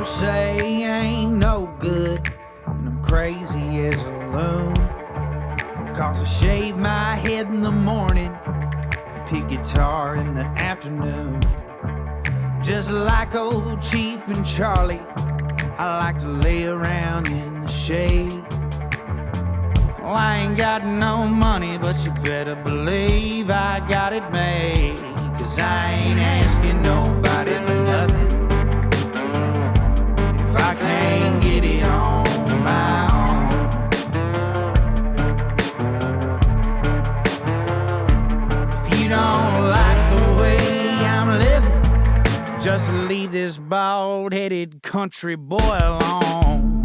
People say I ain't no good, and I'm crazy as a loon. Cause I shave my head in the morning, pick guitar in the afternoon. Just like old Chief and Charlie, I like to lay around in the shade. Well, I ain't got no money, but you better believe I got it made. Cause I ain't asking nobody for nothing if I can't get it on my own. If you don't like the way I'm living, just leave this bald-headed country boy alone.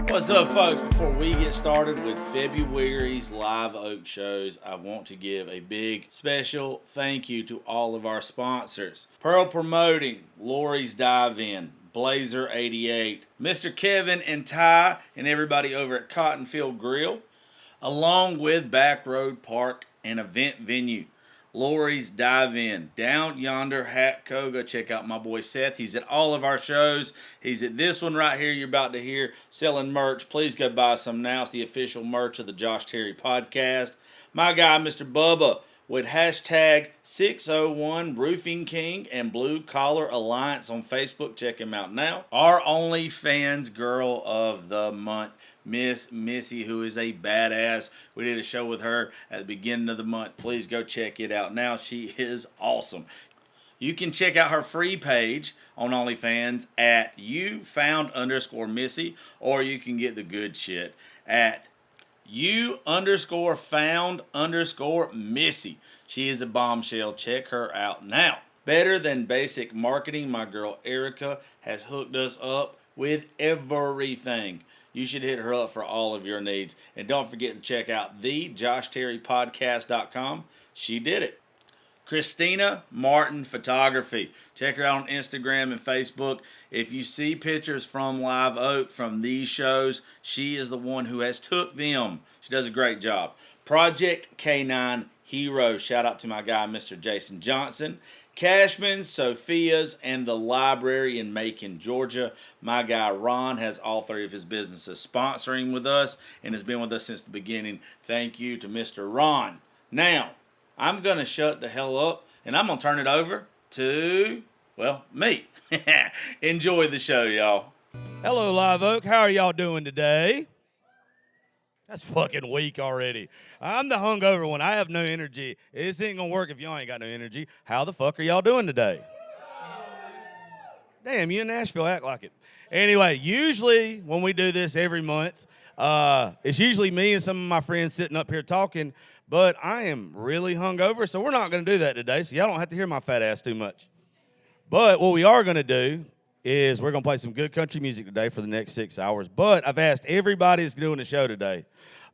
What's up, folks? Before we get started with February's Live Oak shows, I want to give a big special thank you to all of our sponsors. Pearl Promoting, Lori's Dive-In, Blazer 88, Mr. Kevin and Ty, and everybody over at Cottonfield Grill, along with Backroad Park and Event Venue. Lori's Dive-In, down yonder, Hatco. Go check out my boy Seth. He's at all of our shows. He's at this one right here you're about to hear, selling merch. Please go buy some now. It's the official merch of the Josh Terry podcast. My guy, Mr. Bubba, with hashtag 601 Roofing King and Blue Collar Alliance on Facebook. Check him out now. Our OnlyFans girl of the month, Miss Missy, who is a badass. We did a show with her at the beginning of the month. Please go check it out now. She is awesome. You can check out her free page on OnlyFans at you_found_Missy, or you can get the good shit at you_found_Missy. She is a bombshell. Check her out now. Better Than Basic Marketing, my girl Erica has hooked us up with everything. You should hit her up for all of your needs. And don't forget to check out thejoshtterrypodcast.com. She did it. Christina Martin Photography. Check her out on Instagram and Facebook. If you see pictures from Live Oak from these shows, she is the one who has took them. She does a great job. Project K9 Hero. Shout out to my guy, Mr. Jason Johnson. Cashman's, Sophia's, and the library in Macon, Georgia. My guy Ron has all three of his businesses sponsoring with us and has been with us since the beginning. Thank you to Mr. Ron. Now, I'm going to shut the hell up and I'm going to turn it over to, well, me. Enjoy the show, y'all. Hello, Live Oak. How are y'all doing today? That's fucking weak already. I'm the hungover one. I have no energy. This ain't going to work if y'all ain't got no energy. How the fuck are y'all doing today? Damn, you in Nashville act like it. Anyway, usually when we do this every month, it's usually me and some of my friends sitting up here talking, but I am really hungover, so we're not going to do that today, so y'all don't have to hear my fat ass too much. But what we are going to do is we're going to play some good country music today for the next 6 hours. But I've asked everybody that's doing the show today.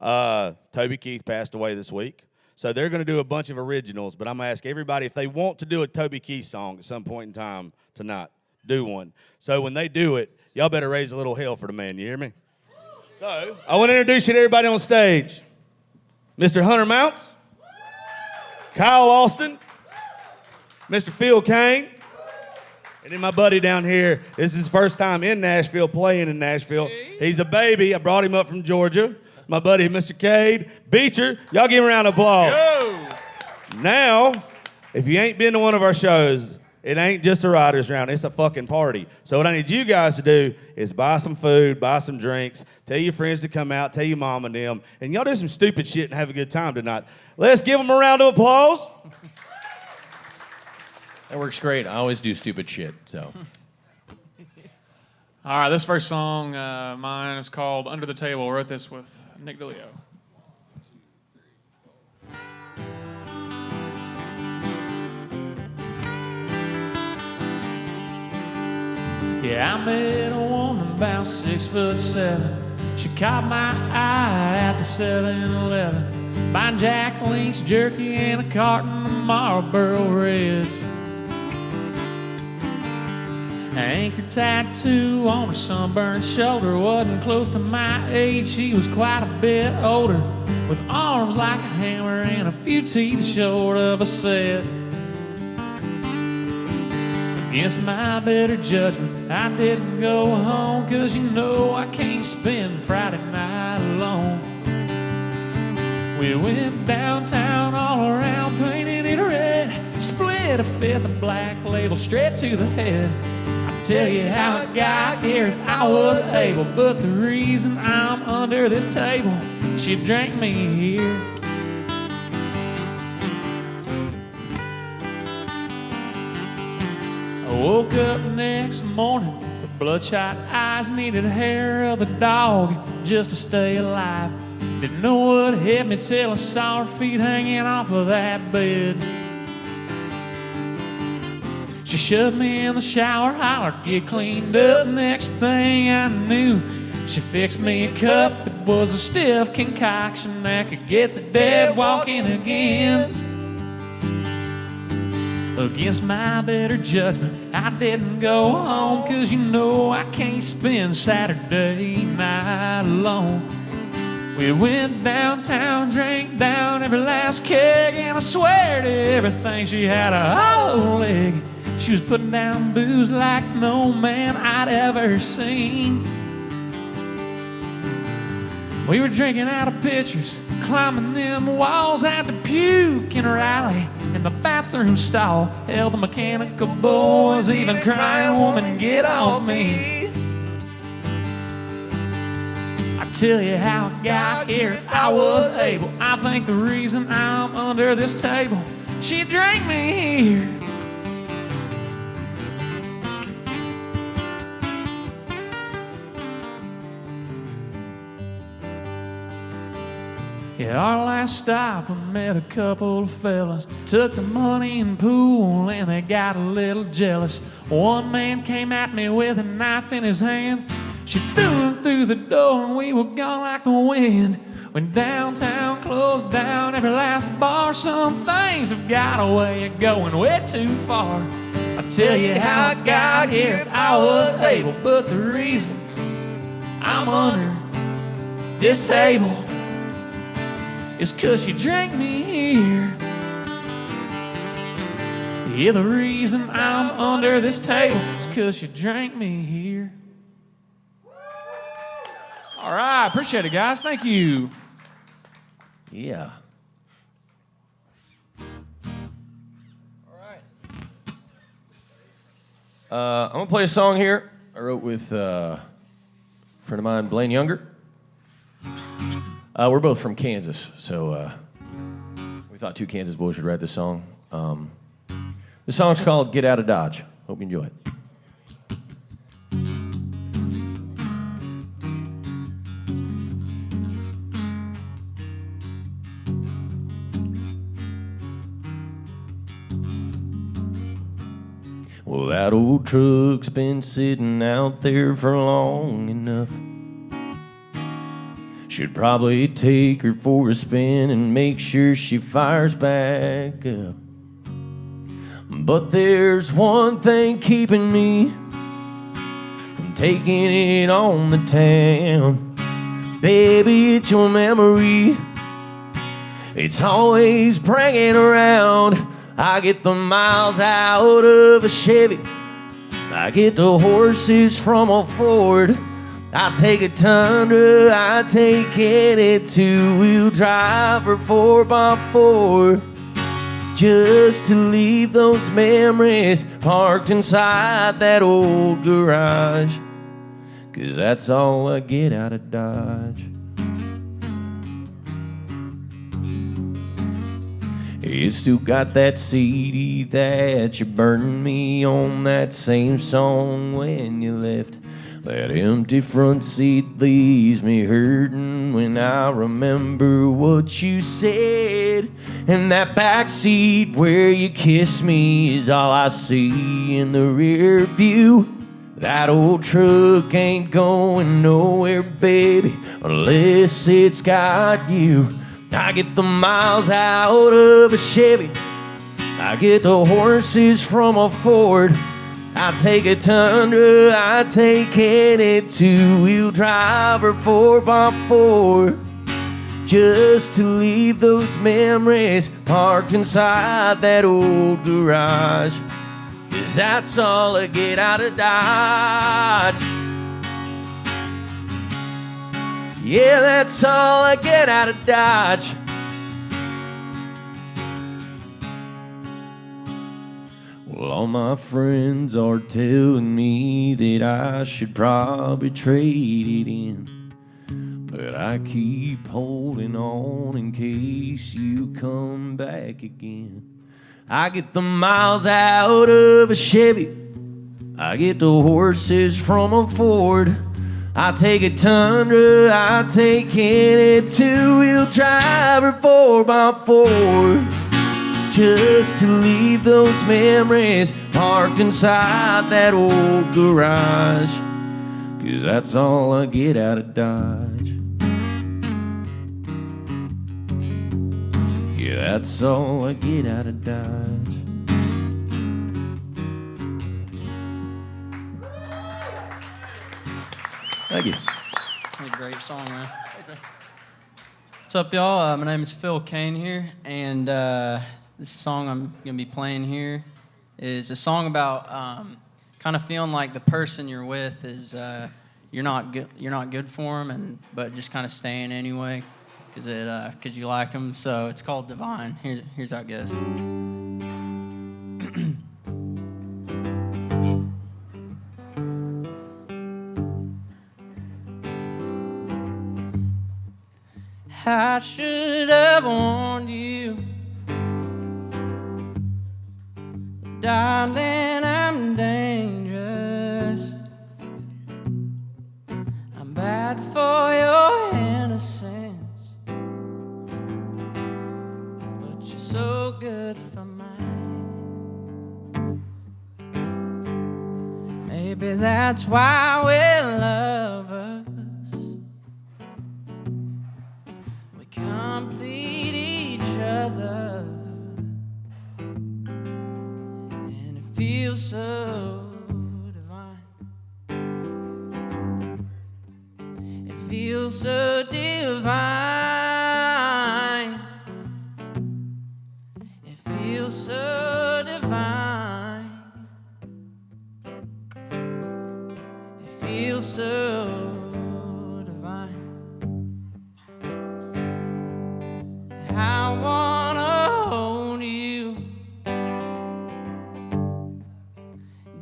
Toby Keith passed away this week, so they're going to do a bunch of originals. But I'm going to ask everybody if they want to do a Toby Keith song at some point in time tonight, do one. So when they do it, y'all better raise a little hell for the man. You hear me? So I want to introduce you to everybody on stage. Mr. Hunter Mounts, Kyle Austin, Mr. Phil Kane. And then my buddy down here, this is his first time in Nashville, playing in Nashville. He's a baby. I brought him up from Georgia. My buddy, Mr. Cade. Beecher, y'all give him a round of applause. Yo. Now, if you ain't been to one of our shows, it ain't just a writer's round. It's a fucking party. So what I need you guys to do is buy some food, buy some drinks, tell your friends to come out, tell your mom and them, and y'all do some stupid shit and have a good time tonight. Let's give them a round of applause. That works great. I always do stupid shit, so. All right, this first song, mine is called Under the Table. I wrote this with Nick DeLeo. Yeah, I met a woman about 6'7". She caught my eye at the 7-Eleven, buying Jack Link's jerky and a carton of Marlboro Reds. An anchor tattoo on her sunburned shoulder wasn't close to my age. She was quite a bit older, with arms like a hammer and a few teeth short of a set. Against my better judgment, I didn't go home, 'cause you know I can't spend Friday night alone. We went downtown all around, painting it red, split a fifth of Black Label straight to the head. I'd tell you how I got here if I was able, but the reason I'm under this table, she drank me here. I woke up next morning with bloodshot eyes, needed hair of a dog just to stay alive. Didn't know what hit me till I saw her feet hanging off of that bed. She shoved me in the shower, hollered, get cleaned up. Next thing I knew, she fixed me a cup. It was a stiff concoction that could get the dead walking again. Against my better judgment, I didn't go home, 'cause you know I can't spend Saturday night alone. We went downtown, drank down every last keg, and I swear to everything she had a hollow leg. She was putting down booze like no man I'd ever seen. We were drinking out of pitchers, climbing them walls, had to puke in her alley in the bathroom stall. Hell, the mechanical bull was even crying, woman, get off me. I tell you how I got here if I was able. I think the reason I'm under this table, she drank me here. Yeah, our last stop, we met a couple of fellas, took the money and pool, and they got a little jealous. One man came at me with a knife in his hand. She threw him through the door and we were gone like the wind. When downtown closed down every last bar, some things have got a way of going way too far. I tell you how I got here if I was able, but the reason I'm under this table is 'cause she drank me here. Yeah, the reason I'm under this table is 'cause she drank me here. All right, appreciate it, guys. Thank you. Yeah. I'm going to play a song here I wrote with a friend of mine, Blaine Younger. We're both from Kansas, so we thought two Kansas boys should write this song. The song's called Get Out of Dodge. Hope you enjoy it. Well, that old truck's been sitting out there for long enough. Should probably take her for a spin and make sure she fires back up. But there's one thing keeping me from taking it on the town. Baby, it's your memory. It's always bringing around. I get the miles out of a Chevy. I get the horses from a Ford. I take a Tundra, I take any two-wheel drive or 4x4, just to leave those memories parked inside that old garage. 'Cause that's all I get out of Dodge. You still got that CD that you burned me on, that same song when you left. That empty front seat leaves me hurting when I remember what you said. And that back seat where you kissed me is all I see in the rear view. That old truck ain't going nowhere, baby, unless it's got you. I get the miles out of a Chevy. I get the horses from a Ford. I take a Tundra, I take any two-wheel drive or 4x4, just to leave those memories parked inside that old garage. 'cause that's all I get out of Dodge. Yeah, that's all I get out of Dodge. Well, all my friends are telling me that I should probably trade it in, but I keep holding on in case you come back again. I get the miles out of a Chevy, I get the horses from a Ford. I take a Tundra, I take any two-wheel drive or 4x4, just to leave those memories parked inside that old garage, 'cause that's all I get out of Dodge. Yeah, that's all I get out of Dodge. Thank you. What a great song, man. What's up, y'all? My name is Phil Kane here, and this song I'm going to be playing here is a song about kind of feeling like the person you're with is you're not good for them, but just kind of staying anyway because you like them. So it's called Divine. Here's how it goes. I should have warned you, darling, I'm dangerous. I'm bad for your innocence, but you're so good for mine. Maybe that's why we're lovers. Complete each other, and it feels so divine. It feels so divine. It feels so divine. It feels so divine. I wanna hold you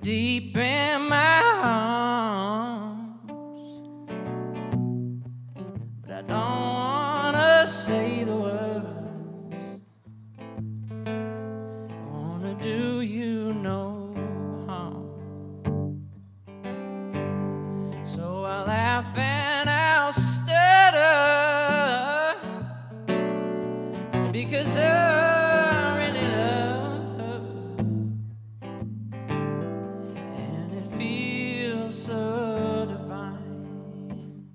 deep in my arms, but I don't wanna say the words. I wanna do you no harm, so I laugh and I'll stutter, because I really love her, and it feels so divine.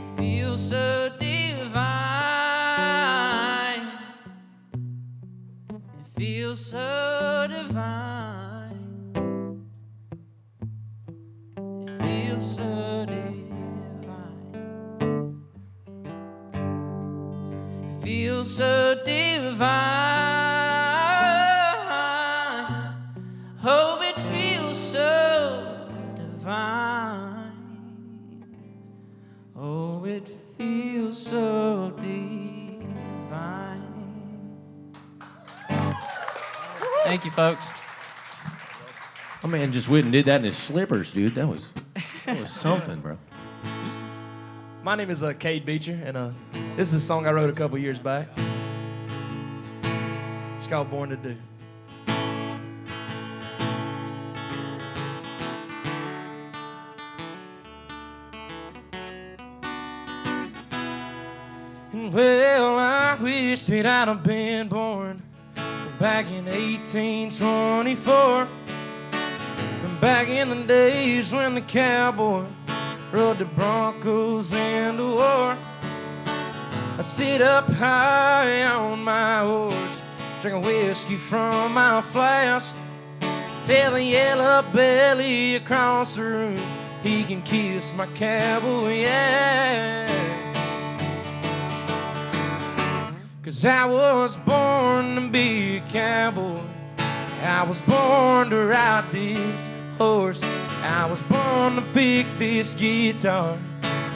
It feels so divine. It feels so divine. It feels so divine. Feels so divine. Oh, it feels so divine. Oh, it feels so divine. Thank you, folks. My man just went and did that in his slippers, dude. That was something, bro. My name is Cade Beecher, and this is a song I wrote a couple years back. It's called Born to Do. Well, I wish that I'd have been born back in 1824, back in the days when the cowboy rode the Broncos into war. I'd sit up high on my horse, drinking whiskey from my flask, tell the yellow belly across the room he can kiss my cowboy ass. 'Cause I was born to be a cowboy, I was born to ride this horse. I was born to pick this guitar.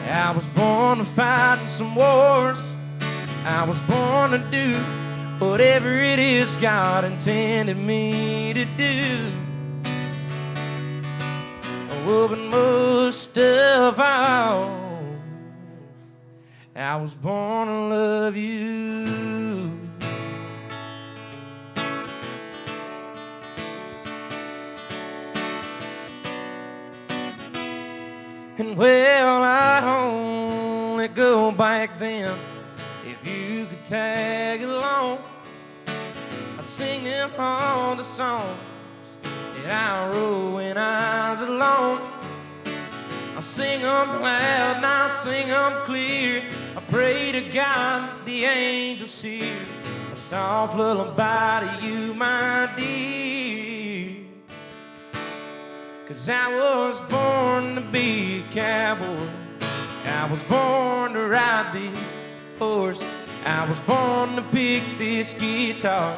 I was born to fight in some wars. I was born to do whatever it is God intended me to do. Oh, but most of all, I was born to love you. And well, I'd only go back then if you could tag along. I'd sing them all the songs that I wrote when I was alone. I'll sing them loud and I'll sing them clear. I pray to God the angels hear a soft lullaby to you, my dear. 'Cause I was born to be a cowboy. I was born to ride this horse. I was born to pick this guitar.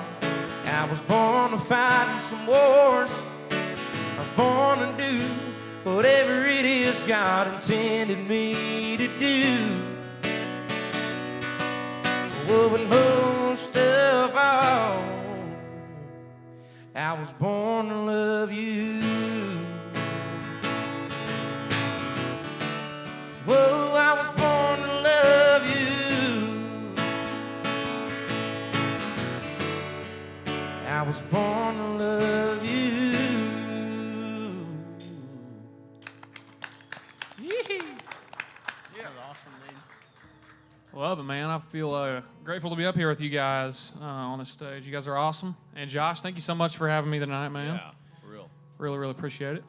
I was born to fight in some wars. I was born to do whatever it is God intended me to do. Oh, but most of all, I was born to love you. Whoa, I was born to love you. I was born to love you. Yeah, awesome, dude. Love it, man. I feel grateful to be up here with you guys on this stage. You guys are awesome. And Josh, thank you so much for having me tonight, man. Yeah, for real. Really, really appreciate it.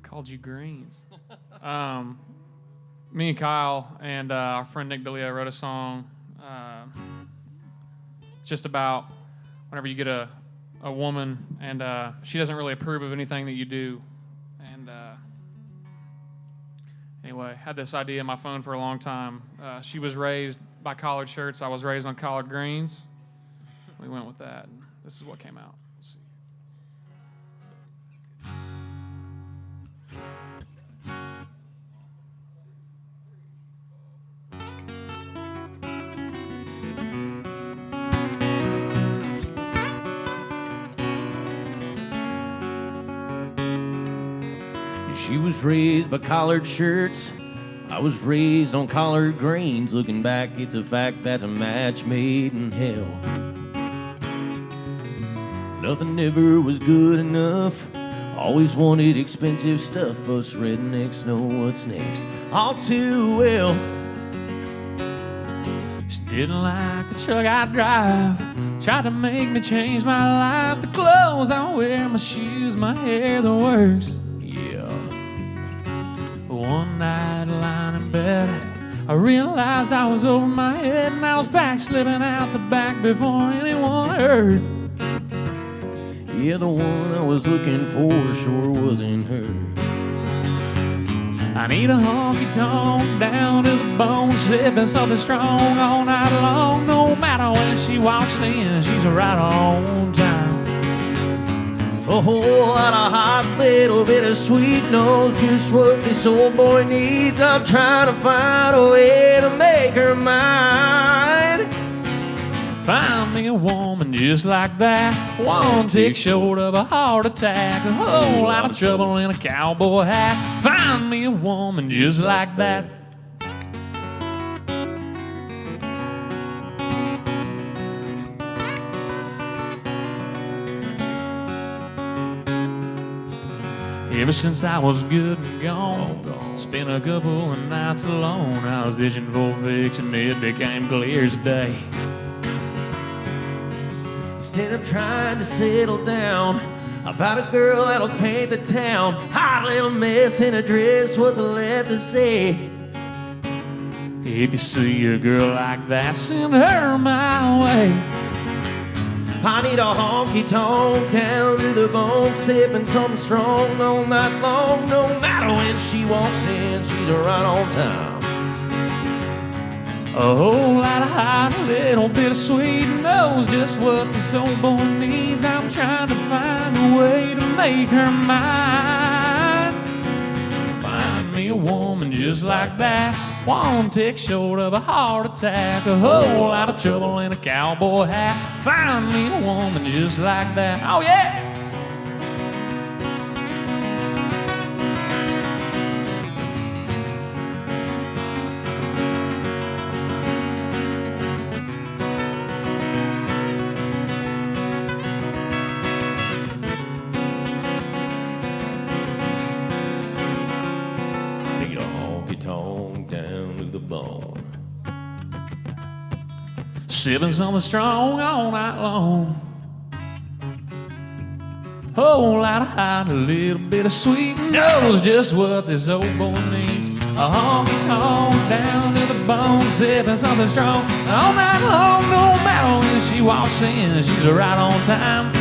Called you Greens. Me and Kyle and our friend Nick Bilio wrote a song. It's just about whenever you get a woman and she doesn't really approve of anything that you do. And anyway, had this idea in my phone for a long time. She was raised by collared shirts. I was raised on collard greens. We went with that. And this is what came out. Let's see. She was raised by collared shirts. I was raised on collard greens. Looking back, it's a fact that's a match made in hell. Nothing ever was good enough. Always wanted expensive stuff. Us rednecks know what's next all too well. She didn't like the truck I drive. Tried to make me change my life. The clothes I wear, my shoes, my hair, the works. One night lying in bed, I realized I was over my head and I was back slipping out the back before anyone heard. Yeah, the one I was looking for sure wasn't her. I need a honky-tonk down to the bone, sipping something strong all night long. No matter when she walks in, she's right on time. A whole lot of hot, little bit of sweet, knows just what this old boy needs. I'm trying to find a way to make her mine. Find me a woman just like that. One tick short of a heart attack. A whole lot of trouble in a cowboy hat. Find me a woman just like that. Ever since I was good and gone, spent a couple of nights alone. I was itching for fixing, it became clear as day. Instead of trying to settle down, about a girl that'll paint the town. Hot little mess in a dress, what's left to say? If you see a girl like that, send her my way. I need a honky-tonk down to the bone, sipping something strong all night long. No matter when she walks in, she's right on time. A whole lot of hot, a little bit of sweet, knows just what this old boy needs. I'm trying to find a way to make her mine. Find me a woman just like that, one tick short of a heart attack, a whole lot of trouble in a cowboy hat. Find me a woman just like that. Oh yeah! Down to the bone. Sipping something strong all night long. Whole lot of hot, a little bit of sweet, knows just what this old boy needs. A honky tonk down to the bone, sipping something strong all night long. No matter when she walks in, she's right on time.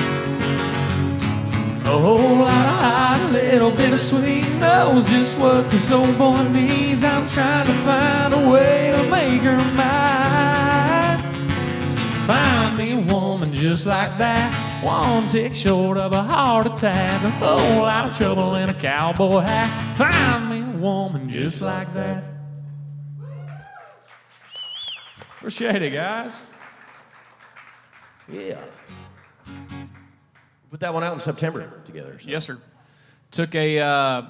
A whole lot of hot, a little bit of sweet, knows just what this old boy needs. I'm trying to find a way to make her mine. Find me a woman just like that, one tick short of a heart attack, a whole lot of trouble in a cowboy hat. Find me a woman just like that. Appreciate it, guys. Yeah. Put that one out in September together. So. Yes, sir. Took a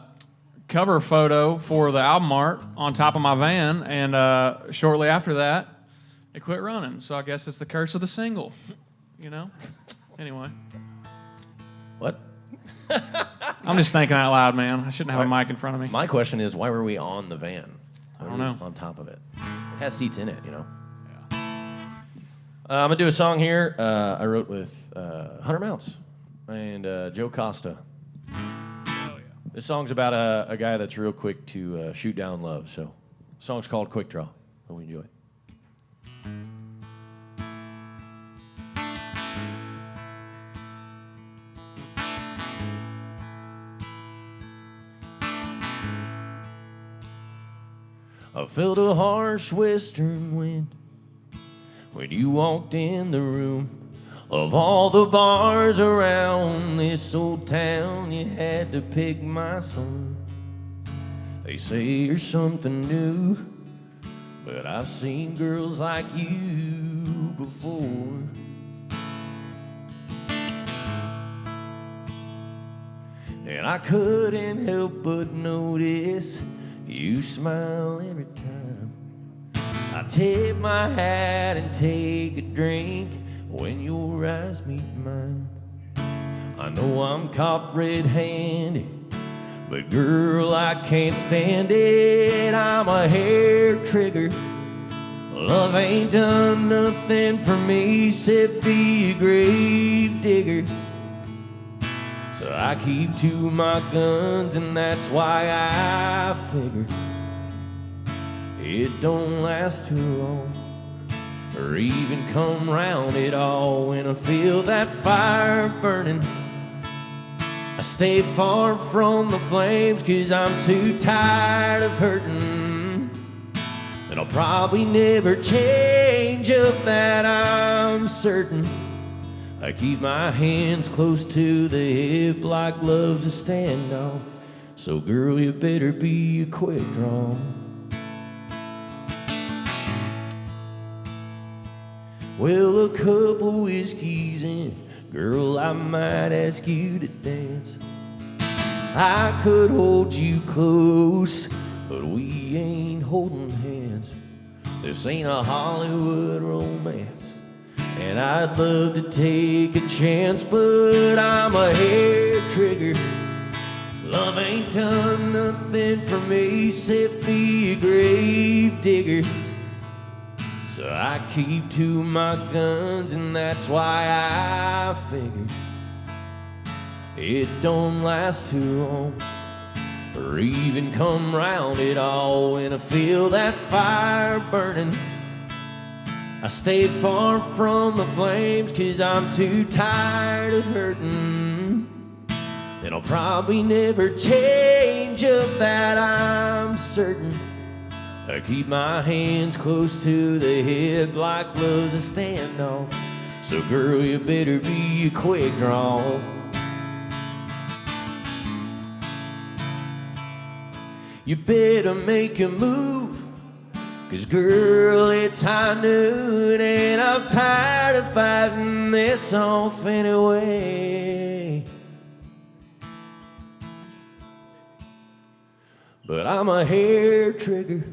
cover photo for the album art on top of my van, and shortly after that, it quit running. So I guess it's the curse of the single, you know? Anyway. What? I'm just thinking out loud, man. I shouldn't have a mic in front of me. My question is, why were we on the van? I don't know. On top of it. It has seats in it, you know? Yeah. I'm going to do a song here I wrote with Hunter Mounts and Joe Costa. Oh, yeah. This song's about a guy that's real quick to shoot down love. So, the song's called Quick Draw. Hope we enjoy it. I felt a harsh western wind when you walked in the room. Of all the bars around this old town, you had to pick my son. They say you're something new, but I've seen girls like you before. And I couldn't help but notice you smile every time I tip my hat and take a drink when your eyes meet mine. I know I'm caught red-handed, but girl, I can't stand it. I'm a hair trigger. Love ain't done nothing for me except be a grave digger. So I keep to my guns, and that's why I figure it don't last too long, or even come round at all. When I feel that fire burning, I stay far from the flames, 'cause I'm too tired of hurting. And I'll probably never change, of that I'm certain. I keep my hands close to the hip like love's a standoff. So girl, you better be a quick draw. Well, a couple whiskeys in, girl, I might ask you to dance. I could hold you close, but we ain't holding hands. This ain't a Hollywood romance, and I'd love to take a chance, but I'm a hair trigger. Love ain't done nothing for me except be a grave digger. So I keep to my guns, and that's why I figure it don't last too long, or even come round at all. When I feel that fire burning, I stay far from the flames, 'cause I'm too tired of hurting. And I'll probably never change, of that I'm certain. I keep my hands close to the hip like love's a standoff. So girl, you better be a quick draw. You better make a move, 'cause girl, it's high noon and I'm tired of fighting this off anyway. But I'm a hair trigger.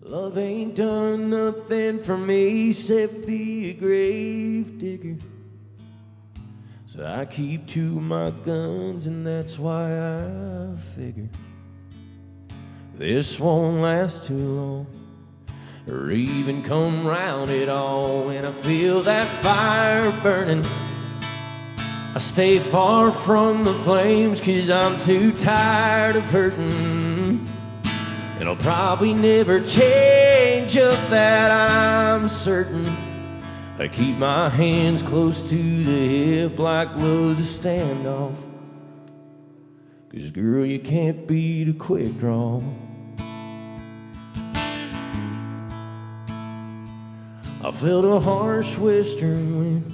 Love ain't done nothing for me except be a grave digger. So I keep to my guns, and that's why I figure this won't last too long, or even come round at all. When I feel that fire burning, I stay far from the flames, 'cause I'm too tired of hurting. And I'll probably never change, of that I'm certain. I keep my hands close to the hip like love's a standoff. 'Cause girl, you can't beat a quick draw. I felt a harsh western wind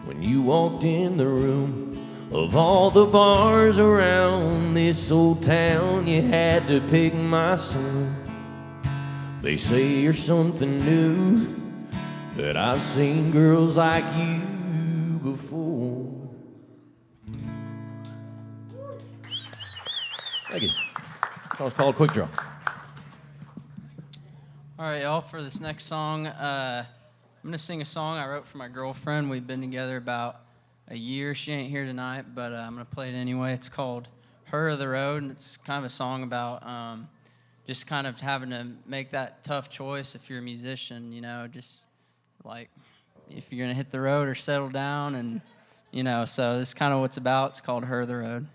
when you walked in the room. Of all the bars around this old town, you had to pick my son. They say you're something new, but I've seen girls like you before. Thank you. That was called Quick Draw. All right, y'all, for this next song, I'm going to sing a song I wrote for my girlfriend. We've been together about a year. She ain't here tonight, but I'm going to play it anyway. It's called Her of the Road, and it's kind of a song about just kind of having to make that tough choice if you're a musician, you know, just like if you're going to hit the road or settle down, and, you know, so this is kind of what it's about. It's called Her of the Road.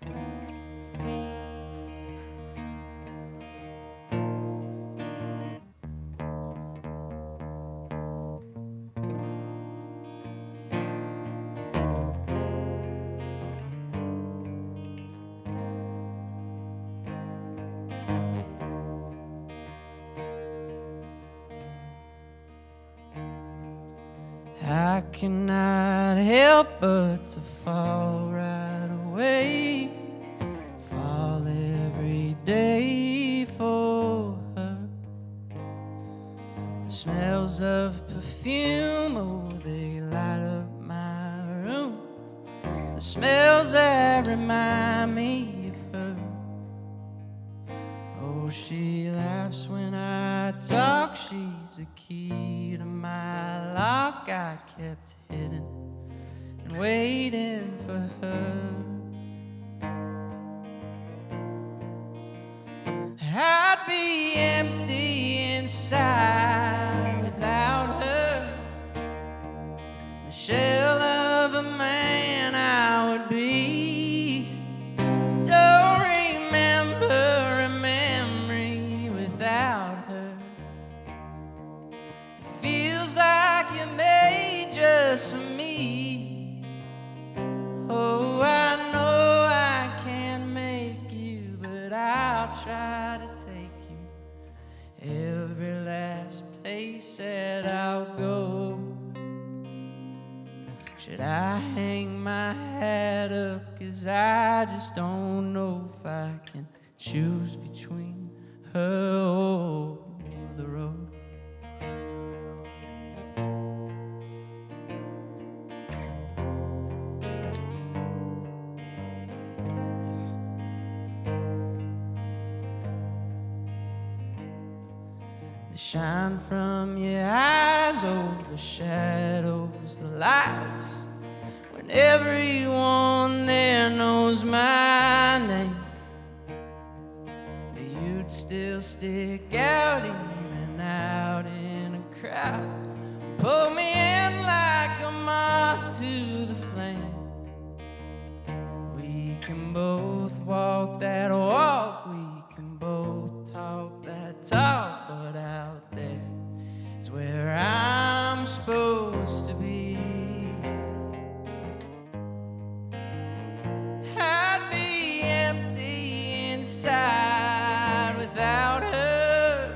I cannot help but to fall right away, fall every day for her. The smells of perfume, oh, they light up my room. The smells that remind me of her. Oh, she laughs when I talk, she's the key to my lock. I kept hidden and waiting for her. I'd be empty inside without her. The shell of a man I would be. Don't remember a memory without her. It feels like you're made just for me. Oh, I know I can't make you, but I'll try to take you every last place that I'll go. Should I hang my hat up? 'Cause I just don't know if I can choose between her or the road. The shine from your eyes overshadows the lights. When everyone there knows my name, but you'd still stick out even out in a crowd. Pull me in like a moth to the flame. We can both walk that walk, we can both talk that talk, but out there is where I'm supposed to be. I'd be empty inside without her.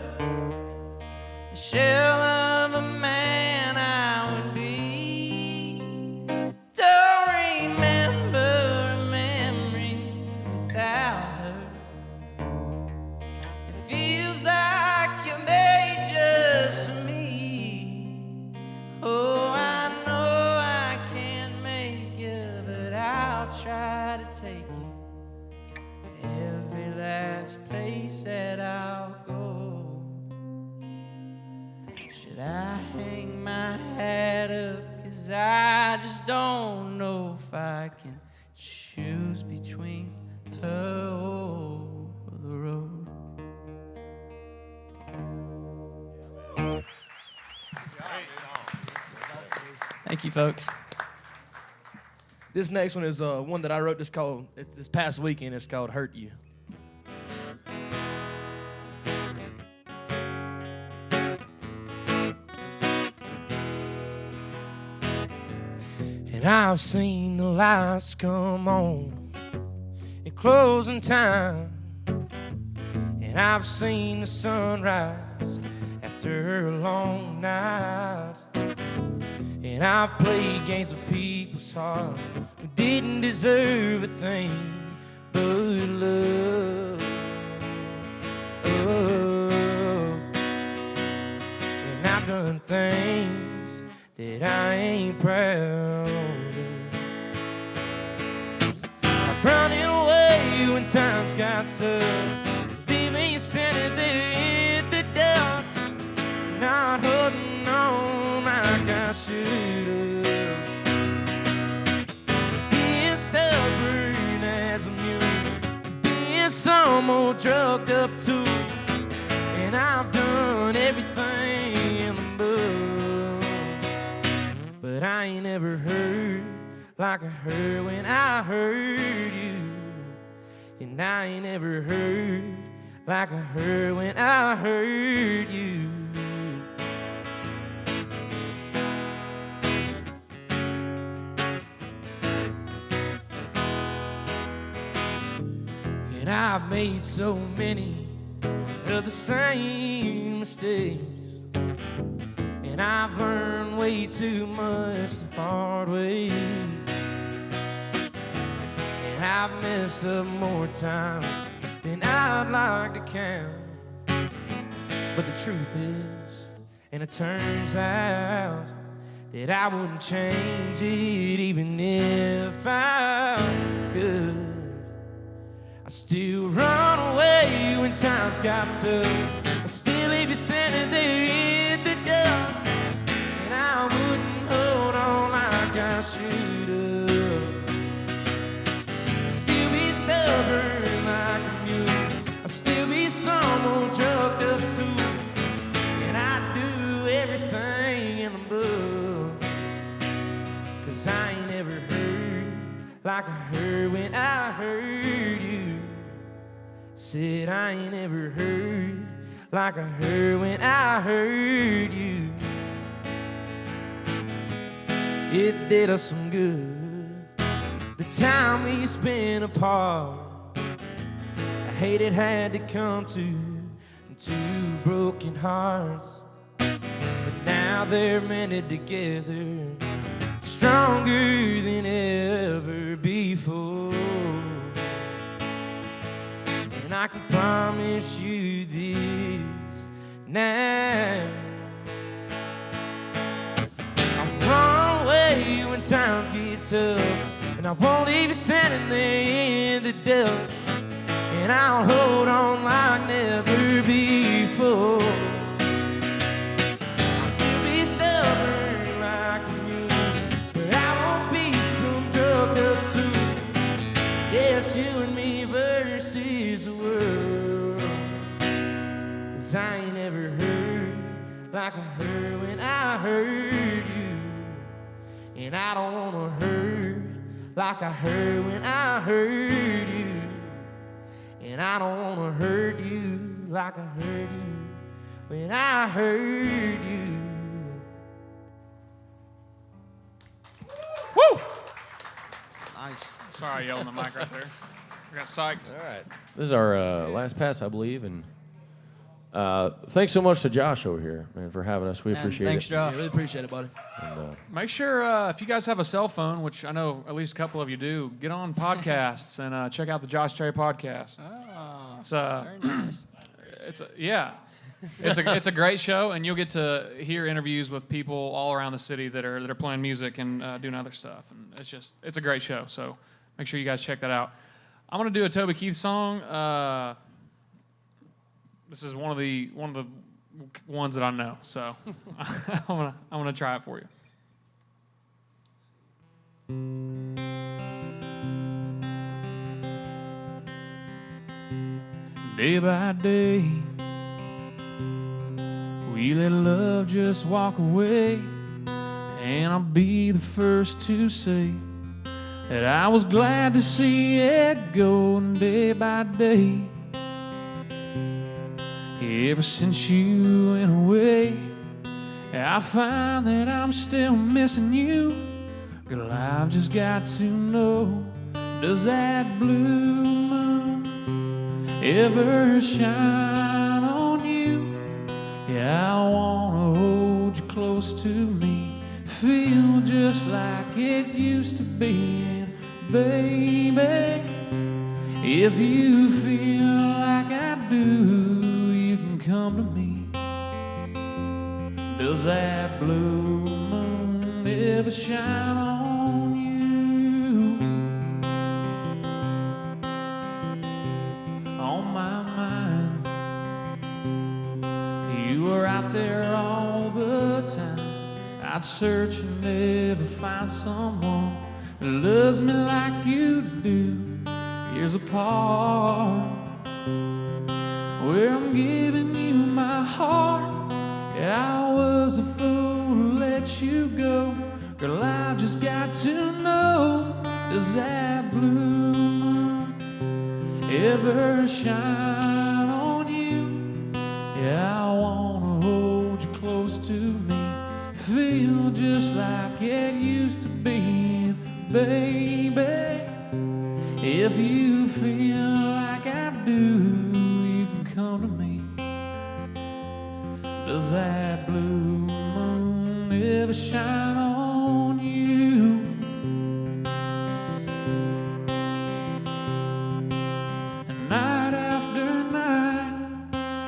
I just don't know if I can choose between her or the road. Thank you, folks. This next one is one that I wrote this past weekend. It's called Hurt You. And I've seen the lights come on in closing time, and I've seen the sunrise after a long night, and I've played games with people's hearts who didn't deserve a thing but love. And I've done things that I ain't proud of. I'm running away when times got tough, leaving you standing there in the dust, not holding on like I should have. Being stubborn as a mule, being some old drugged up tool, and I've done everything in the book, but I ain't ever hurt like I hurt when I hurt you, and I ain't ever hurt like I hurt when I hurt you. And I've made so many of the same mistakes, and I've learned way too much the hard way, and I've messed up more times than I'd like to count. But the truth is, and it turns out, that I wouldn't change it even if I could. I still run away when times got tough, I still leave you standing there in the dust, and I wouldn't hold on like I should have. Still be stubborn like a mule, I still be someone drugged up too, and I do everything in the book, 'cause I ain't ever hurt like I hurt when I hurt you. Said I ain't ever hurt like I hurt when I hurt you. It did us some good, the time we spent apart. I hate it had to come to two broken hearts, but now they're mended together, stronger than ever before. And I can promise you this now, I'll run away when times get tough, and I won't leave you standing there in the dust, and I'll hold on like never before. I'll still be stubborn like a mule, but I won't be some drugged up tool. Yes, you and me versus the world, 'cause I ain't ever hurt like I hurt when I hurt you, and I don't wanna hurt like I hurt when I hurt you, and I don't wanna hurt you like I hurt you when I hurt you. Woo! Nice. Sorry, I yelled on the mic right there. I got psyched. All right. This is our last pass, I believe, and thanks so much to Josh over here, man, for having us. We appreciate Thanks, it. Josh. Yeah, really appreciate it, buddy. And, Make sure if you guys have a cell phone, which I know at least a couple of you do, get on podcasts and check out the Josh Terry podcast. Oh, It's very nice. it's a great show, and you'll get to hear interviews with people all around the city that are playing music and doing other stuff, and it's a great show. So make sure you guys check that out. I'm gonna do a Toby Keith song. This is one of the ones that I know, so I'm gonna try it for you. Day by day, we let love just walk away, and I'll be the first to say that I was glad to see it go day by day. Ever since you went away, I find that I'm still missing you. Girl, I've just got to know, does that blue moon ever shine on you? Yeah, I wanna hold you close to me, feel just like it used to be. And baby, if you feel like I do, you can come to me. Does that blue moon ever shine on you? On my mind, you were out there all the time. I'd search and never find someone who loves me like you do. Years apart, where I'm giving you my heart. Yeah, I was a fool to let you go. Girl, I've just got to know, does that blue moon ever shine on you? Yeah, I wanna hold you close to me, feel just like it used to be. Baby, if you feel like I do, you can come to me. Does that blue moon ever shine on you? And night after night,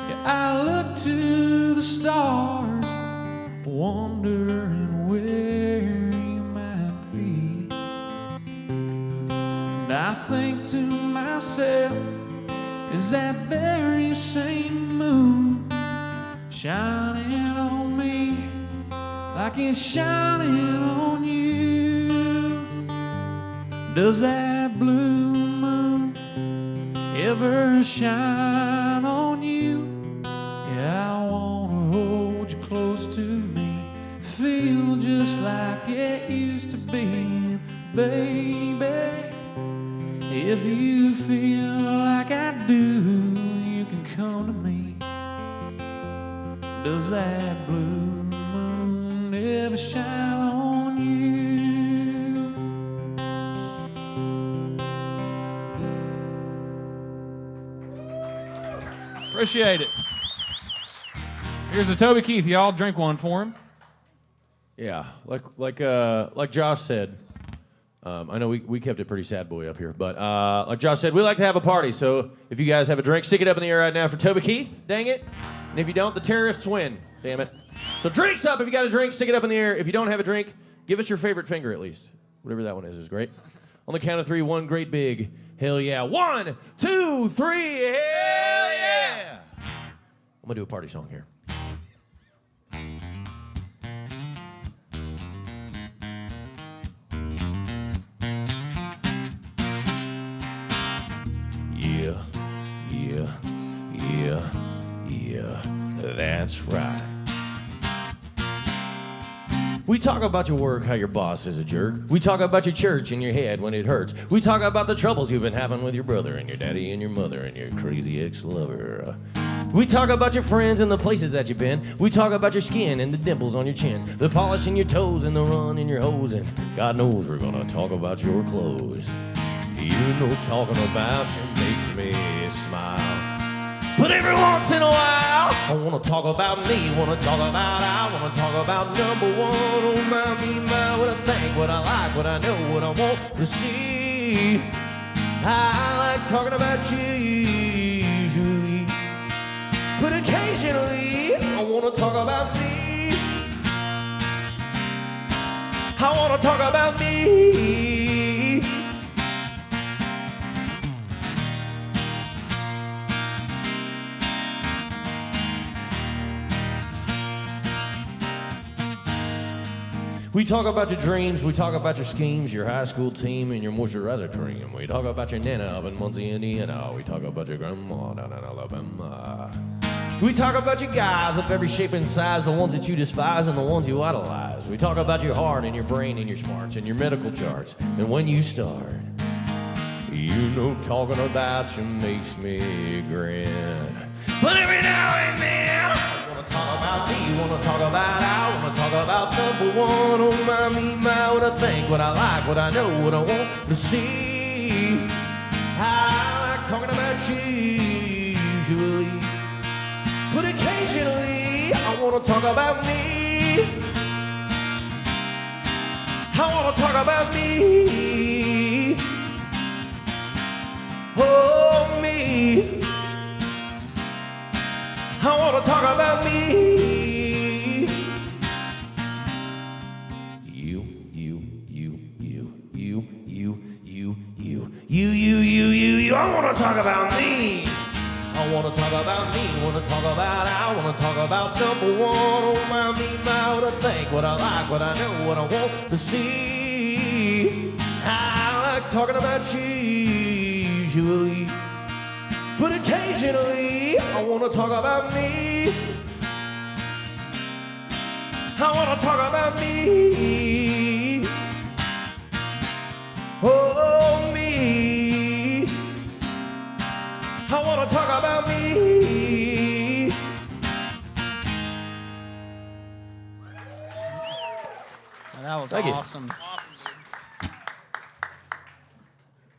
yeah, I look to the stars, wondering where you might be. And I think to myself, is that very same moon shining on me like it's shining on you? Does that blue moon ever shine on you? Yeah, I wanna hold you close to me, feel just like it used to be. Baby, if you feel like I do, you can come to me. Does that blue moon ever shine on you? Appreciate it. Here's a Toby Keith. Y'all drink one for him. Yeah, like Josh said, I know we kept it pretty sad boy up here, but like Josh said, we like to have a party. So if you guys have a drink, stick it up in the air right now for Toby Keith. Dang it. And if you don't, the terrorists win. Damn it. So drinks up. If you got a drink, stick it up in the air. If you don't have a drink, give us your favorite finger at least. Whatever that one is great. On the count of three, one great big hell yeah. 1, 2, 3, hell yeah. I'm going to do a party song here. Yeah, yeah, yeah. Yeah, that's right. We talk about your work, how your boss is a jerk. We talk about your church and your head when it hurts. We talk about the troubles you've been having with your brother and your daddy and your mother and your crazy ex-lover. We talk about your friends and the places that you've been. We talk about your skin and the dimples on your chin, the polish in your toes and the run in your hose. And God knows we're gonna talk about your clothes. You know talking about you makes me smile. But every once in a while, I wanna talk about me, wanna talk about I wanna talk about number one. Oh my, me, my, what I think, what I like, what I know, what I want to see. I like talking about you usually, but occasionally I wanna talk about me. I wanna talk about me. We We talk about your dreams, we talk about your schemes, your high school team, and your moisturizer cream. We talk about your nana up in Muncie, Indiana. We talk about your grandma down in Alabama. We talk about your guys of every shape and size, the ones that you despise and the ones you idolize. We talk about your heart and your brain and your smarts and your medical charts. And when you start, you know talking about you makes me grin. But every now and then, I wanna talk about me, wanna talk about I wanna talk about number one. Oh my, me, my, what I think, what I like, what I know, what I want to see. I like talking about you usually, but occasionally I wanna talk about me. I wanna talk about me. Oh, me. I wanna talk about me. You. I wanna talk about me. I wanna talk about me, wanna talk about I wanna talk about number one. Oh my, me, my, what I think, what I like, what I know, what I want to see. I like talking about you usually, but occasionally I wanna talk about me. I wanna talk about me. Oh, me. I wanna talk about me. That was Thank you. awesome.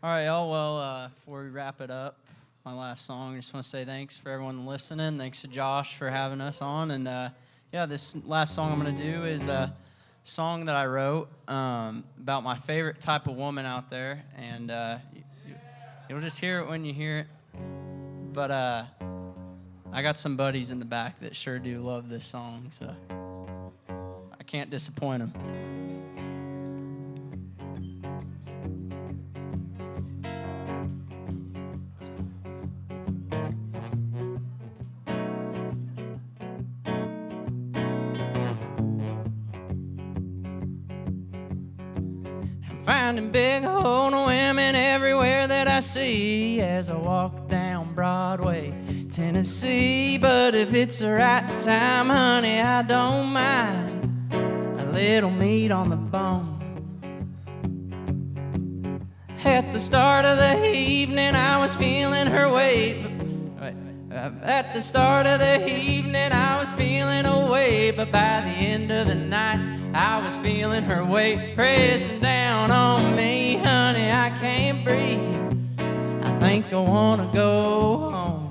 All right, y'all. Well, before we wrap it up, my last song, I just want to say thanks for everyone listening. Thanks to Josh for having us on. And yeah, this last song I'm going to do is a song that I wrote about my favorite type of woman out there. And you'll just hear it when you hear it. But I got some buddies in the back that sure do love this song, so I can't disappoint them. Finding big old women everywhere that I see as I walk down Broadway, Tennessee. But if it's the right time, honey, I don't mind a little meat on the bone. At the start of the evening, I was feeling her weight. At the start of the evening, I was feeling her weight, but by the end of the night, I was feeling her weight pressing down on me. Honey, I can't breathe. I think I wanna go home.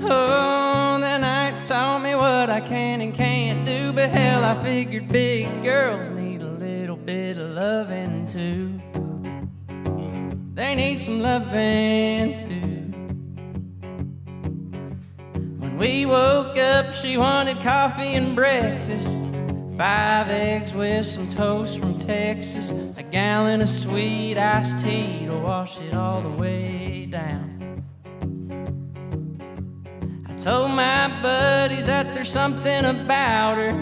Oh, the night taught me what I can and can't do, but hell, I figured big girls need a little bit of loving too. They need some loving too. We woke up, she wanted coffee and breakfast, 5 eggs with some toast from Texas, a gallon of sweet iced tea to wash it all the way down. I told my buddies that there's something about her.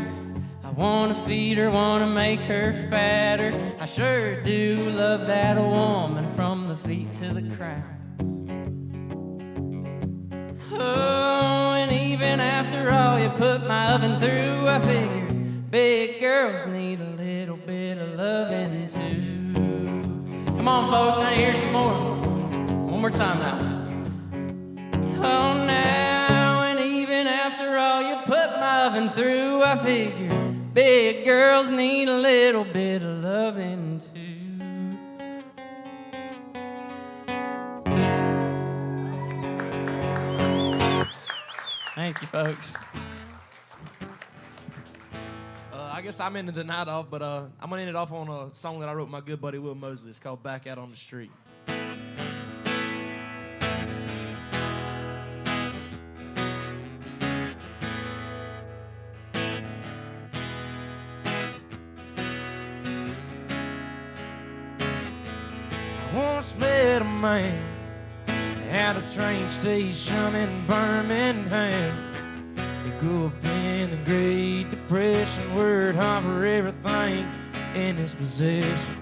I wanna feed her, wanna make her fatter. I sure do love that woman from the feet to the crown. Oh, and even after all you put my oven through, I figured big girls need a little bit of loving too. Come on, folks, I hear some more. One more time now. Oh, now, and even after all you put my oven through, I figured big girls need a little bit of loving too. Thank you, folks. I guess I'm ending the night off, but I'm going to end it off on a song that I wrote with my good buddy Will Mosley. It's called Back Out on the Street. I once met a man at a train station in Birmingham. He Grew up in the Great Depression, word harbor everything in his possession.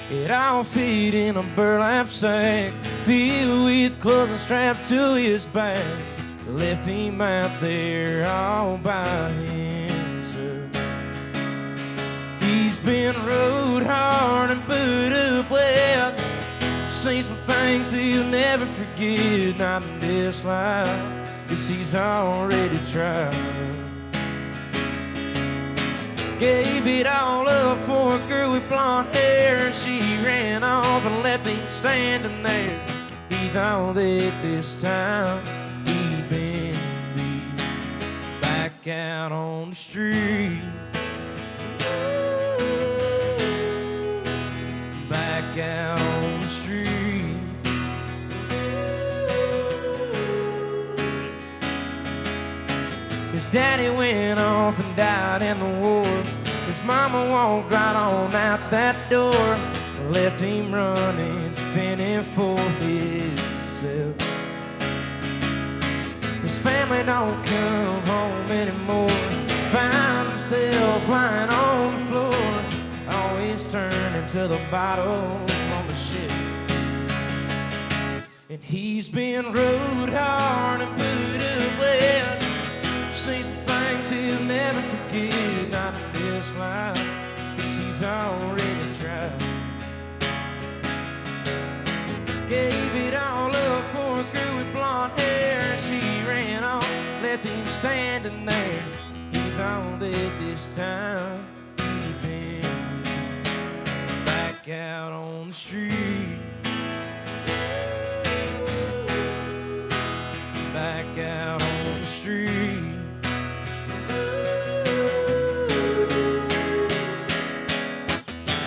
It all fit in a burlap sack, filled with clothes and strapped to his back. Left him out there all by himself. He's been rode hard and put up with. Seen some things he'll never forget, not in this life, 'cause he's already tried. Gave it all up for a girl with blonde hair, and she ran off and left him standing there. He thought that this time he'd been beat, back out on the street. Back out on the street. His daddy went off and died in the war. His mama walked right on out that door, left him running, fending for himself. His family don't come home anymore. Finds himself lying on the floor, always turning to the bottle on the ship. And he's been rode hard and put up with. Seen some things he'll never forget, not in this life, 'cause he's already tried. Gave it all up for a girl with blonde hair, and she ran off, left him standing there. He thought that this time he'd been back out on the street. Back out on the street.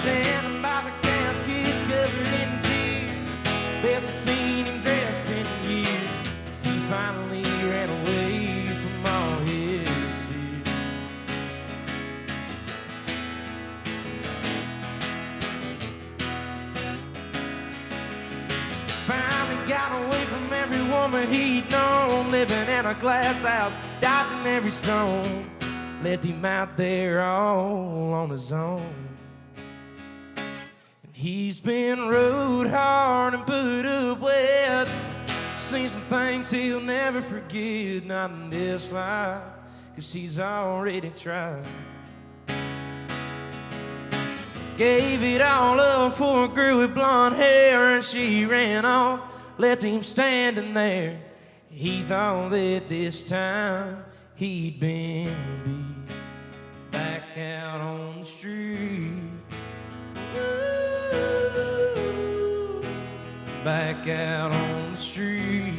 Standing by the casket covered in tears, best seen him dressed in years. He finally ran away from all his fears. Finally got away from every woman he'd known, living in a glass house, dodging every stone. Left him out there all on his own. And he's been rode hard and put up with. Seen some things he'll never forget, not in this life, 'cause he's already tried. Gave it all up for a girl with blonde hair, and she ran off, left him standing there. He thought that this time he'd been beat, back out on the street. Back out on the street.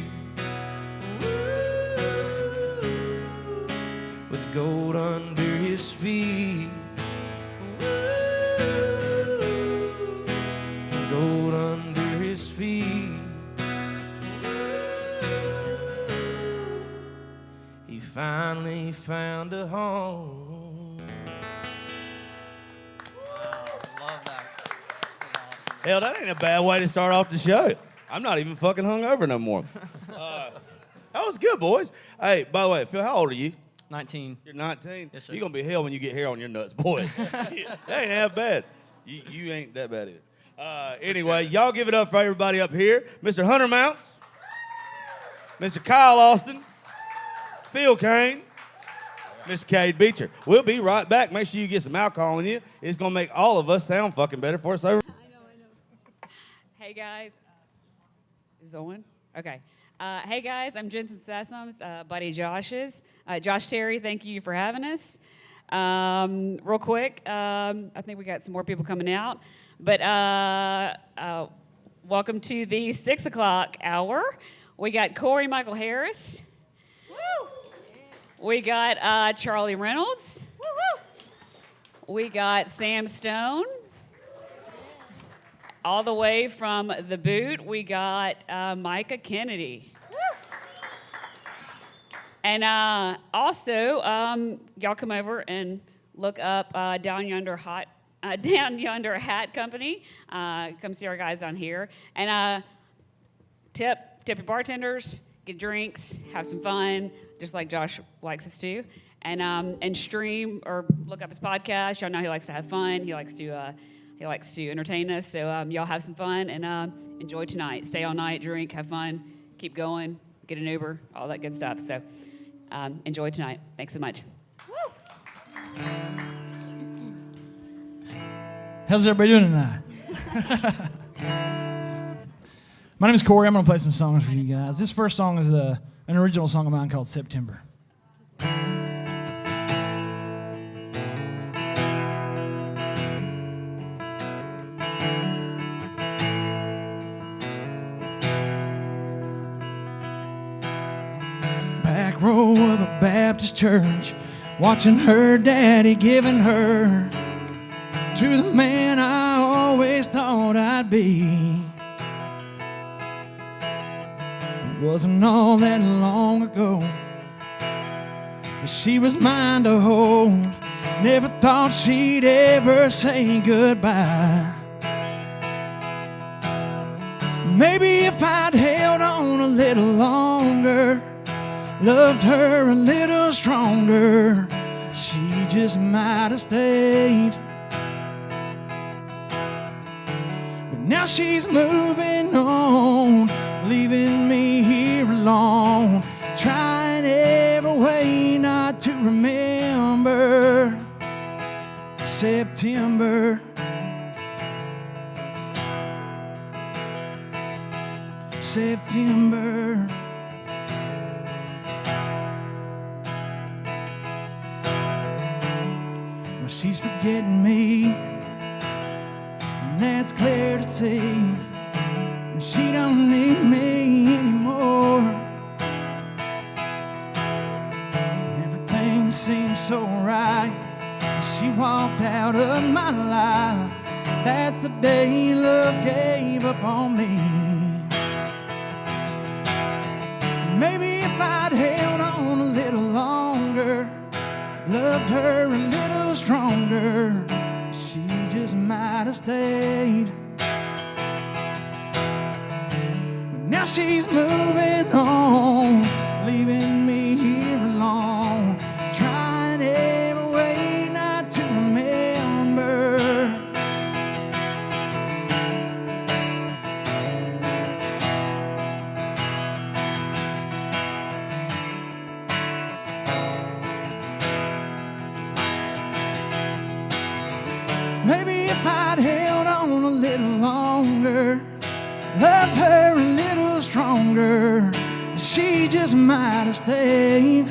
With gold under his feet. Gold under his feet. He finally found a home. Love that. Hell, that ain't a bad way to start off the show. I'm not even fucking hungover no more. That was good, boys. Hey, by the way, Phil, how old are you? 19. You're 19? Yes, sir. You're going to be hell when you get hair on your nuts, boy. That ain't that bad. You ain't that bad either. Anyway, y'all give it up for everybody up here. Mr. Hunter Mounts, Mr. Kyle Austin, Phil Kane, Mr. Cade Beecher. We'll be right back. Make sure you get some alcohol in you. It's going to make all of us sound fucking better for us over. I know. Hey, guys. Is it on? Okay. Hey, guys. I'm Jensen Sessums, buddy Josh's. Josh Terry, thank you for having us. Real quick, I think we got some more people coming out. But welcome to the 6 o'clock hour. We got Corey Michael Harris. Woo! We got Charlie Reynolds. Woo-woo! We got Sam Stone. All the way from the boot, we got Micah Kennedy. Woo! And also, y'all come over and look up Down Yonder Hat Company. Come see our guys down here. And tip your bartenders. get drinks, have some fun, just like Josh likes us to, and stream or look up his podcast. Y'all know he likes to have fun. He likes to entertain us. So y'all have some fun and enjoy tonight. Stay all night, drink, have fun, keep going, get an Uber, all that good stuff. So enjoy tonight. Thanks so much. How's everybody doing tonight? My name is Corey. I'm going to play some songs for you guys. This first song is an original song of mine called September. Back row of a Baptist church, watching her daddy giving her to the man I always thought I'd be. It wasn't all that long ago, but she was mine to hold. Never thought she'd ever say goodbye. Maybe if I'd held on a little longer, loved her a little stronger, she just might have stayed. But now she's moving on, leaving me here alone, trying every way not to remember September. September. Well, she's forgetting me, and that's clear to see. And she don't need me anymore. Everything seems so right. She walked out of my life. That's the day love gave up on me. Maybe if I'd held on a little longer, loved her a little stronger, she just might have stayed. But now she's moving on, leaving me here alone, trying every way not to remember. Maybe if I'd held on a little longer, loved her a little stronger, she just might have stayed.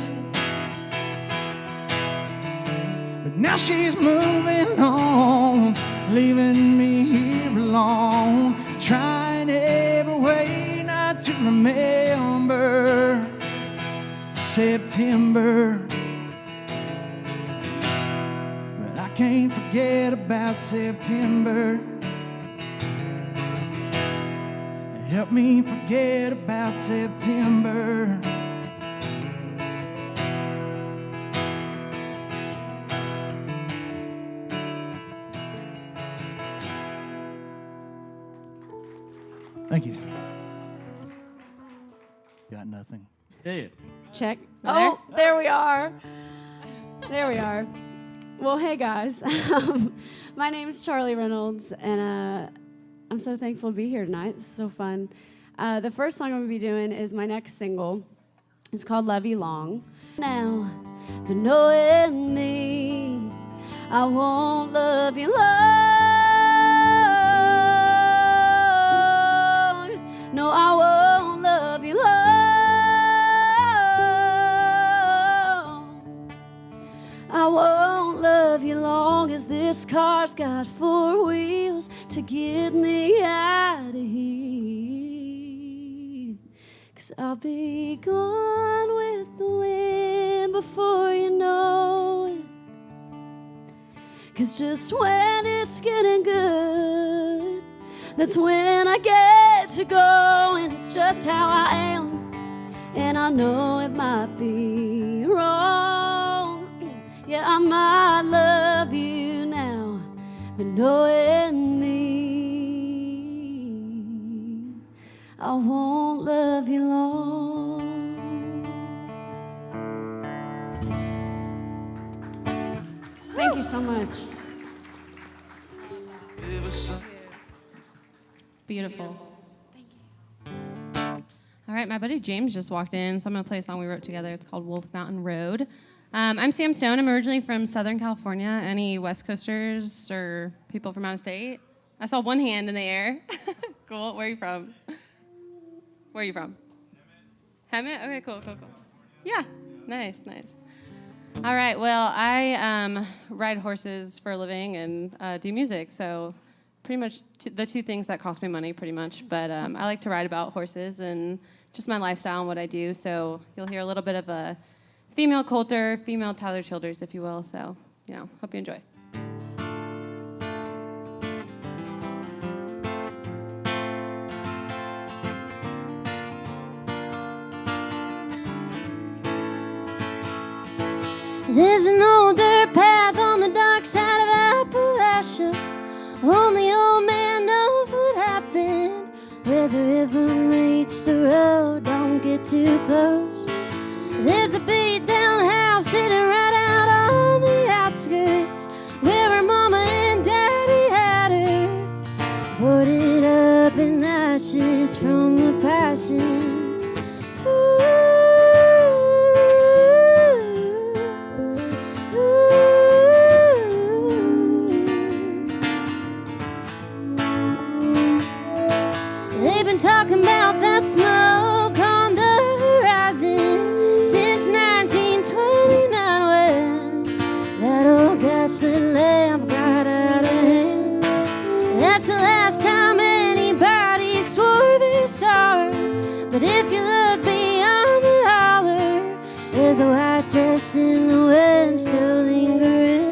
But now she's moving on, leaving me here alone, trying every way not to remember September. Can't forget about September. Help me forget about September. Thank you. Got nothing. Yeah. Check. Oh, there we are. There we are. Well, hey guys, my name is Charlie Reynolds, and I'm so thankful to be here tonight. It's so fun. The first song I'm going to be doing is my next single. It's called Love You Long. Now, but knowing me, I won't love you long. No, I won't love you long. I won't love you long as this car's got four wheels to get me out of here. 'Cause I'll be gone with the wind before you know it. 'Cause just when it's getting good, that's when I get to go. And it's just how I am, and I know it might be wrong. Yeah, I might love you now, but knowing me, I won't love you long. you so much. Beautiful. All right, my buddy James just walked in, so I'm going to play a song we wrote together. It's called Wolf Mountain Road. I'm Sam Stone. I'm originally from Southern California. Any West Coasters or people from out of state? I saw one hand in the air. Cool. Where are you from? Where are you from? Hemet? Okay, cool. Yeah, nice. All right, well, I ride horses for a living and do music, so pretty much the two things that cost me money, pretty much. But I like to write about horses and just my lifestyle and what I do, so you'll hear a little bit of a female Coulter, female Tyler Childers, if you will, so, hope you enjoy. There's an old dirt path on the dark side of Appalachia. Only old man knows what happened. Where the river meets the road, don't get too close. There's a beat down house sitting right out on the outskirts, where her mama and daddy had her. Boarded up in ashes from the passion. Talking about that smoke on the horizon since 1929, when that old gaslit lamp got out of hand. That's the last time anybody swore they saw her. But if you look beyond the holler, there's a white dress in the wind still lingering.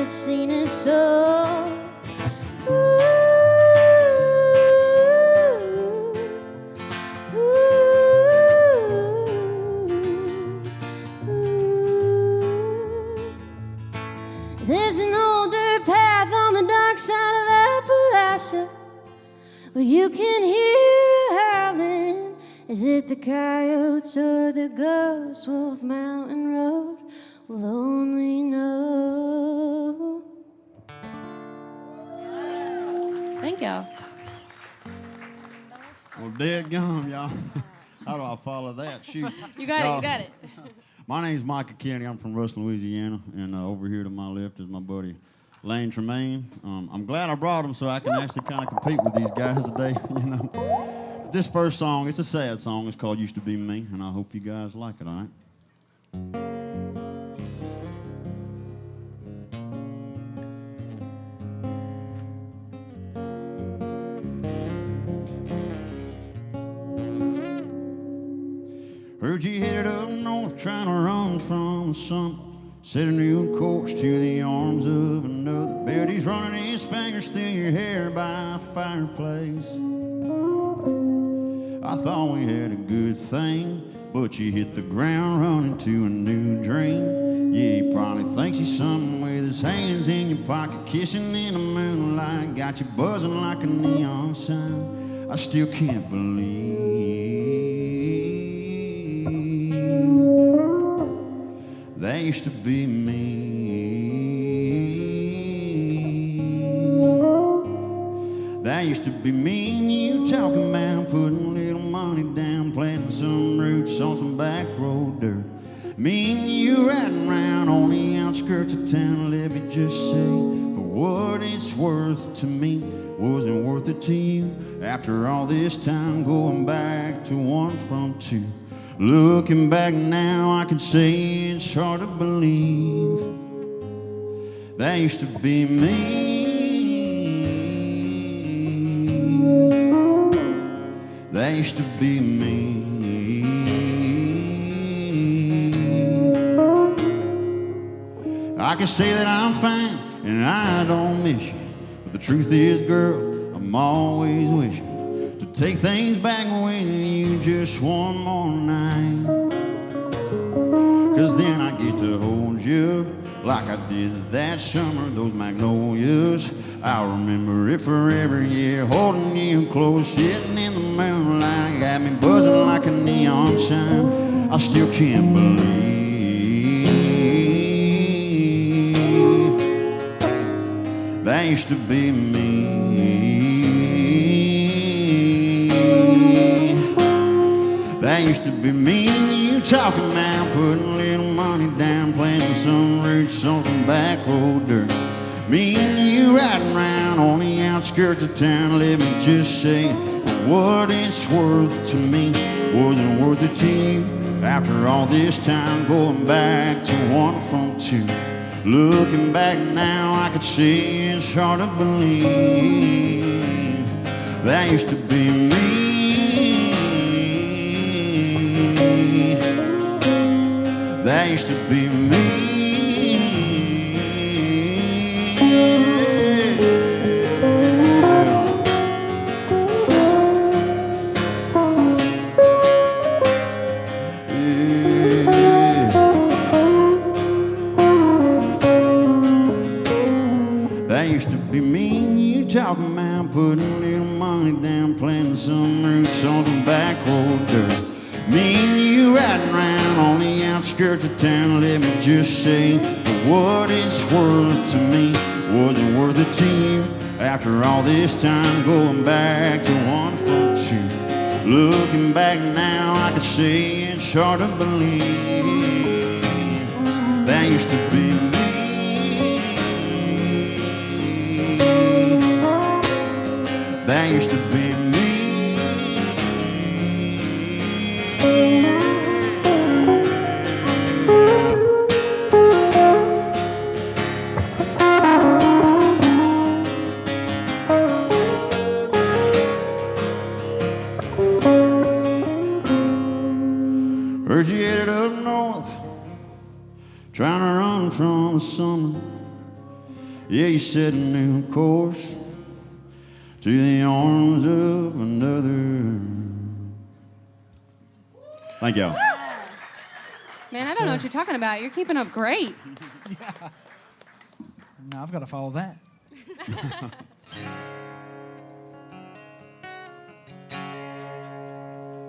Seen it so. There's an old dirt path on the dark side of Appalachia, where you can hear a howling. Is it the coyotes or the ghosts? Wolf Mountain Road will only know. Thank you. Well, dead gum, y'all. How do I follow that? Shoot. You got it. My name's Micah Kenny. I'm from Russell, Louisiana. And over here to my left is my buddy Lane Tremaine. I'm glad I brought him so I can actually kind of compete with these guys today, But this first song, it's a sad song. It's called Used to Be Me, and I hope you guys like it, all right? Heard you headed up north trying to run from the sun. Set a new course to the arms of another. Bet he's running his fingers through your hair by a fireplace. I thought we had a good thing, but you hit the ground running to a new dream. Yeah, he probably thinks he's something with his hands in your pocket, kissing in the moonlight. Got you buzzing like a neon sign. I still can't believe that used to be me. That used to be me and you talking about putting a little money down, planting some roots on some back road dirt. Me and you riding around on the outskirts of town. Let me just say, for what it's worth to me, wasn't worth it to you. After all this time going back to 1 from 2. Looking back now, I can say it's hard to believe that used to be me. That used to be me. I can say that I'm fine and I don't miss you, but the truth is, girl, I'm always wishing to take things back with you just one more night. 'Cause then I get to hold you like I did that summer, those magnolias. I'll remember it forever, yeah, holding you close, sitting in the moonlight, got me buzzing like a neon sign. I still can't believe that used to be me. That used to be me and you talking about putting a little money down, planting some roots on some back road dirt. Me and you riding around on the outskirts of town. Let me just say, for what it's worth to me, wasn't worth it to you. After all this time, going back to one from two. Looking back now, I could see it's hard to believe that used to be me. That used to be me. That used to be me and you talking about putting a little money down, planting some roots on some back road dirt. Me and you riding around on the outskirts of town. Let me just say, for what it's worth to me, wasn't worth it to you. After all this time, going back to one from two. Looking back now, I could say it's hard to believe that used to be me. That used to be me. Heard you headed up north, trying to run from the summer. Yeah, you set a new course to the arms of another. Thank y'all. Man, I don't know what you're talking about. You're keeping up great. Yeah. Now I've got to follow that.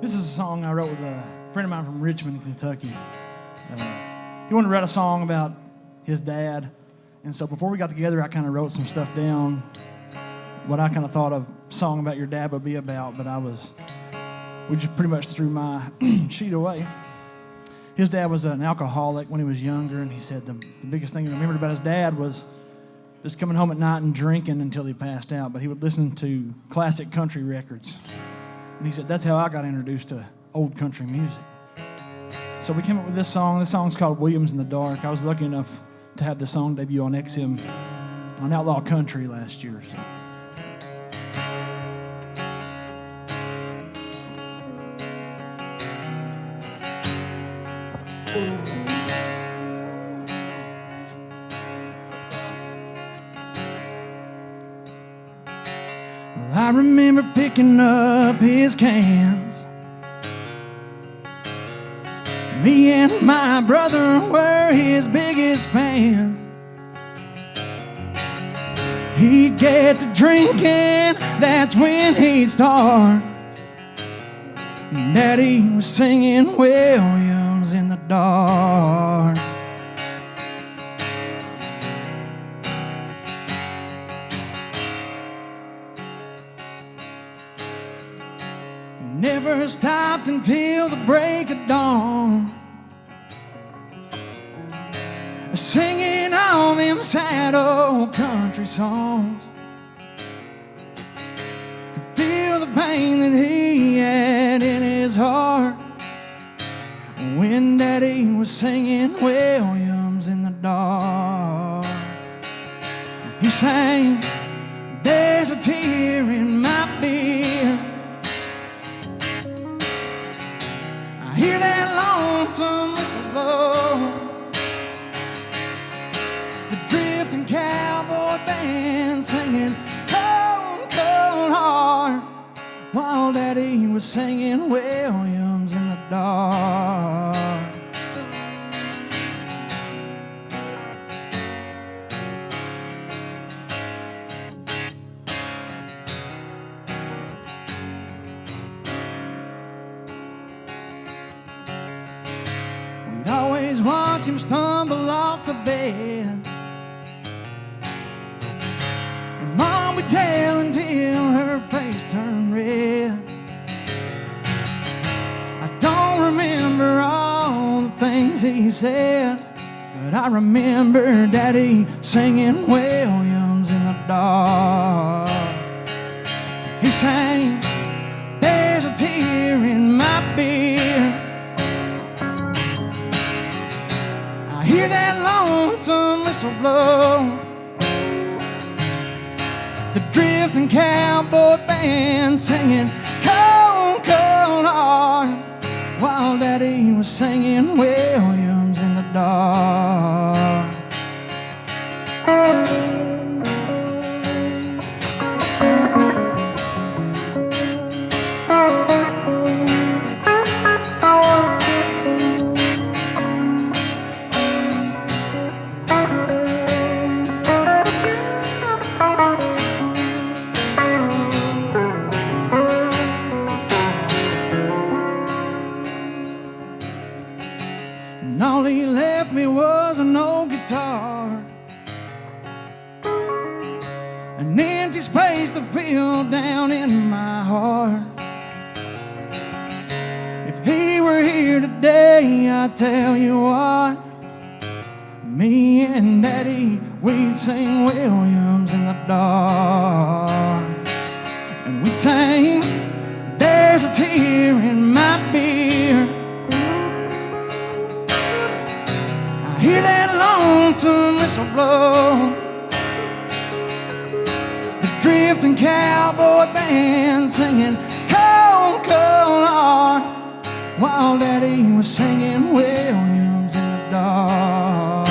This is a song I wrote with a friend of mine from Richmond, Kentucky. He wanted to write a song about his dad. And so before we got together, I kind of wrote some stuff down, what I kind of thought a song about your dad would be about, but we just pretty much threw my sheet away. His dad was an alcoholic when he was younger, and he said the biggest thing he remembered about his dad was just coming home at night and drinking until he passed out, but he would listen to classic country records. And he said, that's how I got introduced to old country music. So we came up with this song. This song's called Williams in the Dark. I was lucky enough to have this song debut on XM on Outlaw Country last year. So. I remember picking up his cans. Me and my brother were his biggest fans. He'd get to drinking, that's when he'd start. Daddy was singing Williams in the dark. Never stopped until the break of dawn, singing all them sad old country songs. Could feel the pain that he had in his heart when Daddy was singing Williams in the dark. He sang, there's a tear in my beer, I hear that lonesome whistle blow. singing Cold, Cold Heart, while Daddy was singing Williams in the dark. We'd always watch him stumble off the bed, and Mom would yell until her face turned red. I don't remember all the things he said, but I remember Daddy singing Williams in the dark. He sang, "There's a tear in my beer. I hear that lonesome whistle blow. The drifting cowboy band singing Cold, Cold Heart, while Daddy was singing Williams in the dark." And all he left me was an old guitar, an empty space to fill down in my heart. If he were here today, I tell you what, me and Daddy, we'd sing Williams in the dark. And we'd sing, "There's a tear in my beer. I hear that lonesome whistle blow. The drifting cowboy band singing Cold, Cold Heart, while Daddy was singing Williams in the dark."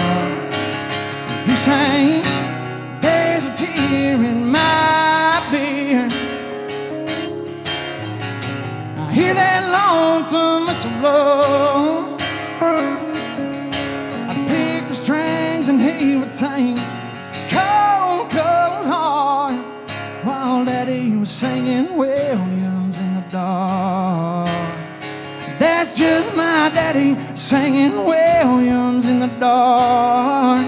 He sang, "There's a tear in my beer. I hear that lonesome whistle blow." I picked the strings and he would sing Cold, Cold Heart, while Daddy was singing Williams in the dark. That's just my Daddy singing Williams in the dark.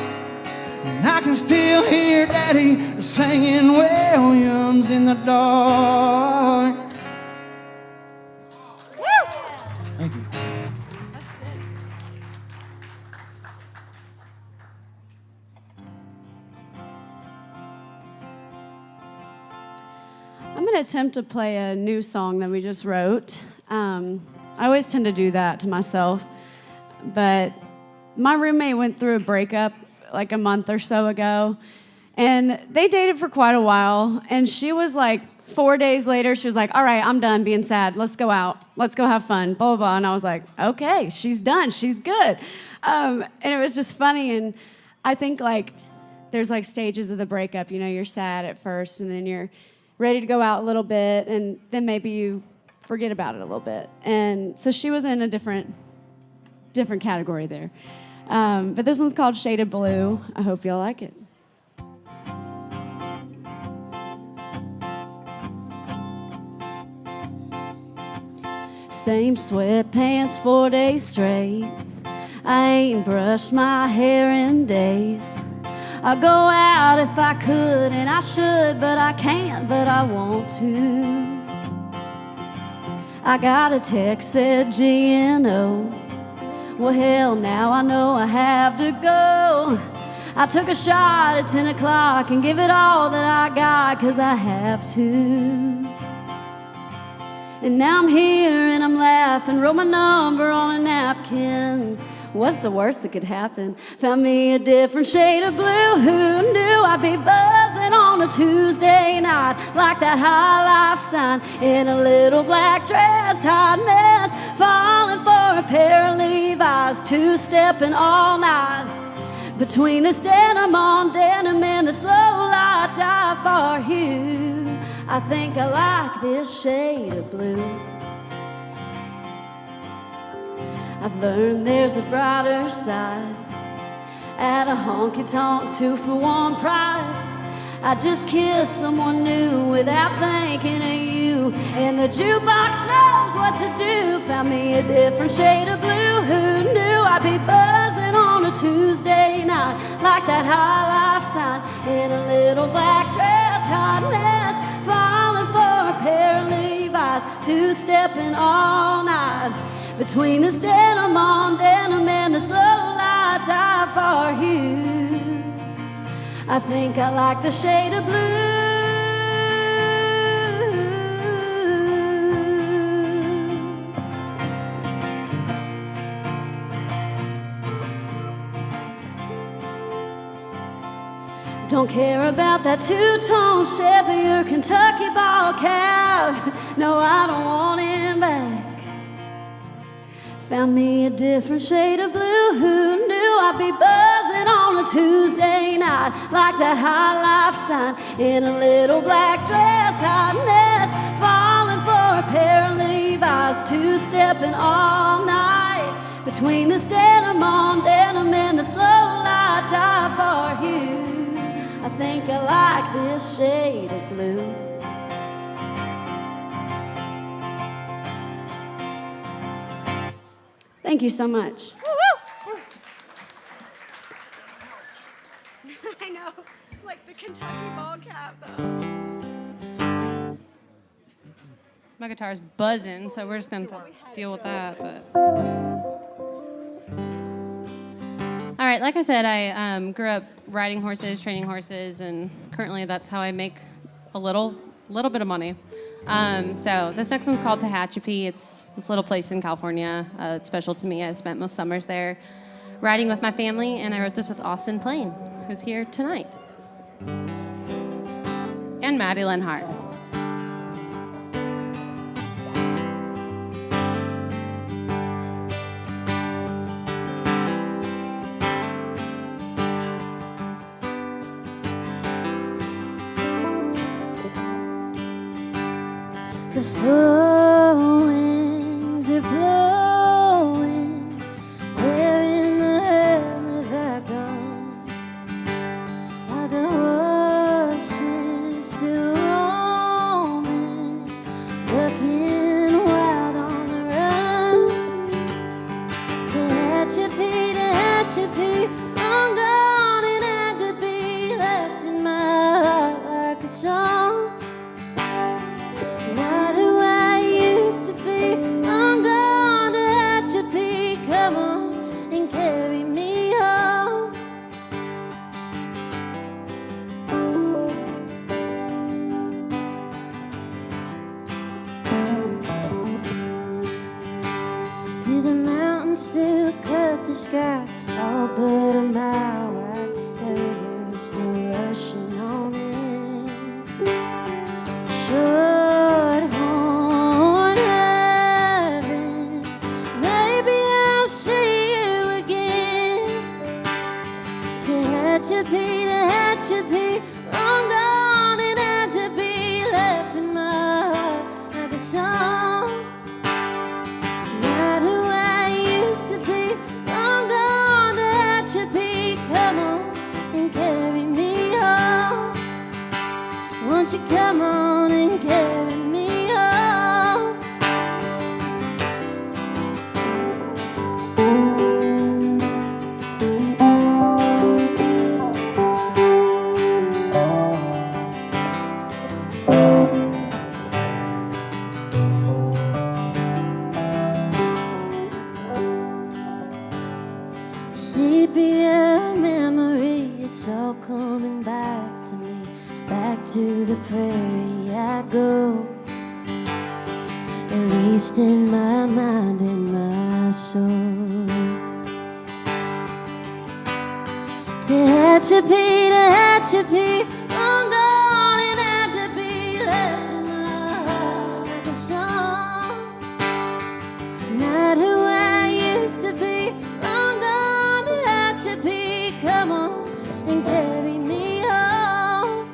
And I can still hear Daddy singing Williams in the dark. Thank you. I'm going to attempt to play a new song that we just wrote. I always tend to do that to myself, but my roommate went through a breakup like a month or so ago, and they dated for quite a while, and she was like, 4 days later, she was like, "All right, I'm done being sad. Let's go out. Let's go have fun, blah, blah, blah." And I was like, okay, she's done. She's good. And it was just funny, and I think like there's like stages of the breakup. You know, you're sad at first, and then you're ready to go out a little bit, and then maybe you forget about it a little bit. And so she was in a different category there. But this one's called Shaded Blue. I hope y'all like it. Same sweatpants 4 days straight. I ain't brushed my hair in days. I go out if I could, and I should, but I can't, but I want to. I got a text said GNO. Well, hell, now I know I have to go. I took a shot at 10 o'clock and give it all that I got, 'cause I have to. And now I'm here and I'm laughing, wrote my number on a napkin. What's the worst that could happen? Found me a different shade of blue. Who knew I'd be buzzing on a Tuesday night like that high life sign, in a little black dress, hot mess, falling for a pair of Levi's, two-stepping all night. Between this denim on denim and the slow light dive bar hue, I think I like this shade of blue. I've learned there's a brighter side at a honky-tonk 2-for-1 price. I just kissed someone new without thinking of you, and the jukebox knows what to do. Found me a different shade of blue. Who knew I'd be buzzing on a Tuesday night like that high life sign in a little black dress, hot mess, falling for a pair of Levi's, two-stepping all night. Between this denim on denim and the slow light dive bar hue, I think I like the shade of blue. Don't care about that two-tone Chevy or Kentucky ball cab. No, I don't want him back. Found me a different shade of blue. Who knew I'd be buzzing on a Tuesday night like that high life sign in a little black dress, hot mess, falling for a pair of Levi's, two-stepping all night. Between this denim on denim and the slow light dive bar hue, I think I like this shade of blue. Thank you so much. I know, like the Kentucky ball cap, though. My guitar's buzzing, so we're just going to deal with that. But all right, like I said, I grew up riding horses, training horses, and currently that's how I make a little bit of money. So this next one's called Tehachapi. It's this little place in California. It's special to me. I spent most summers there riding with my family, and I wrote this with Austin Plain, who's here tonight, and Maddie Lynn Hart. The four winds are blowing. Where in the hell have I gone? Are the horses still roaming, looking wild on the run? Tehachapi, I'm gone and had to be left in my heart like a song. Not who I used to be. I'm going to Tehachapi. Come on and carry me home. Do the mountains still cut the sky? All but a mile wide. The river's still rushing on in. Short horn heaven, maybe I'll see you again. Tehachapi, I'm gone and had to be left in my heart like a song. Not who I used to be. I'm gone to Tehachapi. Come on and carry me home. Won't you come on and carry me home? Sepia memory, it's all coming back to me. Back to the prairie I go, at least in my mind and my soul. Tehachapi, I'm gone and had to be left in my heart like a song. Not who I used to be. I'm gone to Tehachapi. Come on and carry me home.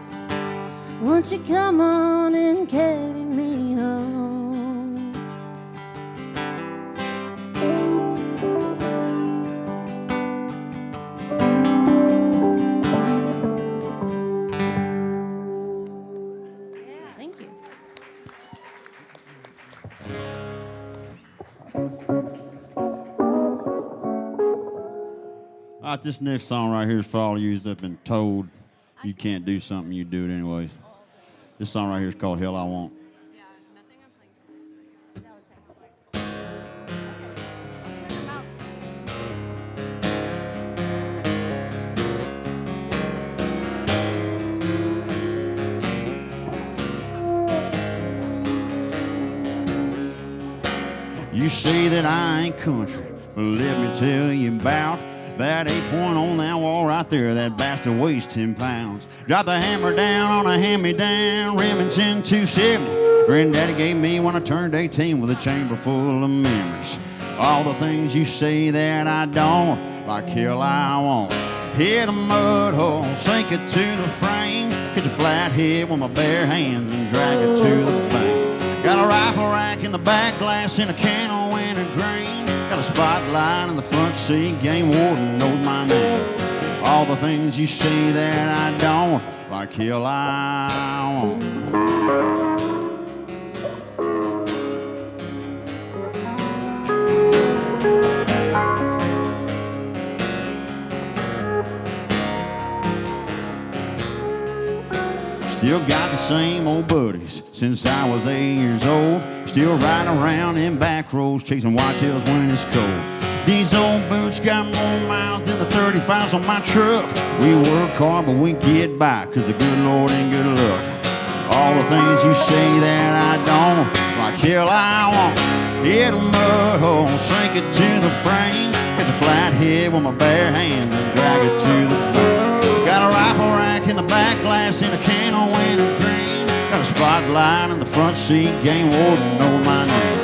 Won't you come on and carry me home? Thank you. All right, this next song right here is for all used up and told you can't do something, you do it anyways. This song right here is called Hell I Want. You say that I ain't country, but let me tell you about that 8-point on that wall right there. That bastard weighs 10 pounds. Drop the hammer down on a hand-me-down Remington 270. Granddaddy gave me when I turned 18 with a chamber full of memories. All the things you say that I don't, like hell I won't. Hit a mud hole, sink it to the frame, catch a flathead with my bare hands and drag it to the bank. Got a rifle rack in the back, glass in a can of winter green. Got a spotlight in the front seat, game warden knows my name. All the things you say that I don't, like hell I won't. Still got the same old buddies since I was 8 years old. Still riding around in back roads, chasing whitetails when it's cold. These old boots got more miles than the 35s on my truck. We work hard, but we get by, cause the good Lord ain't good luck. All the things you say that I don't, like hell I won't. Hit a mud hole, sink it to the frame, hit the flathead with my bare hands and drag it to the bank. Got a rifle rack in the back, glass in a can of winter green. Got a spotlight in the front seat, game warden know my name.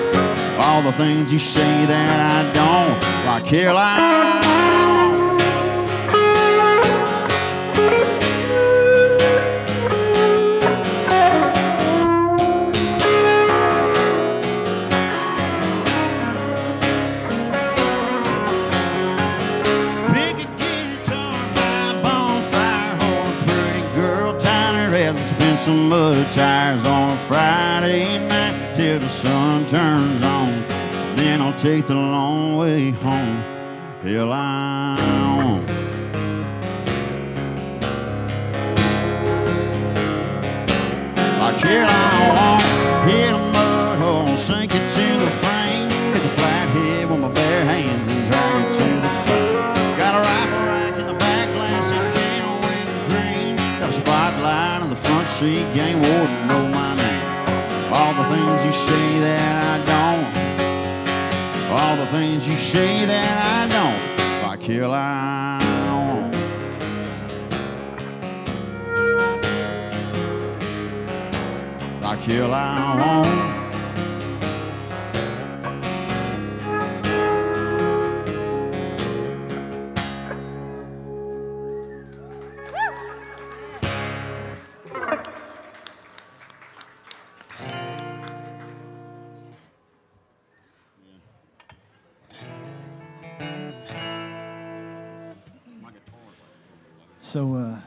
All the things you say that I don't, like hell I won't. Pick a guitar, vibe on fire, hold a pretty girl, tiny red, and spin some mud tires on a Friday night till the sun turns on. Then I'll take the long way home. Hell I won't. Like hell I won't. Hit a mud hole, sink it to the frame, hit the flathead with my bare hands and drag it to the bank. Got a rifle rack in the back, glass in a can of winter green. Got a spotlight in the front seat, game warden know my name. All the things you say that I don't, all the things you say that I don't, like hell I won't. Like hell I won't. So,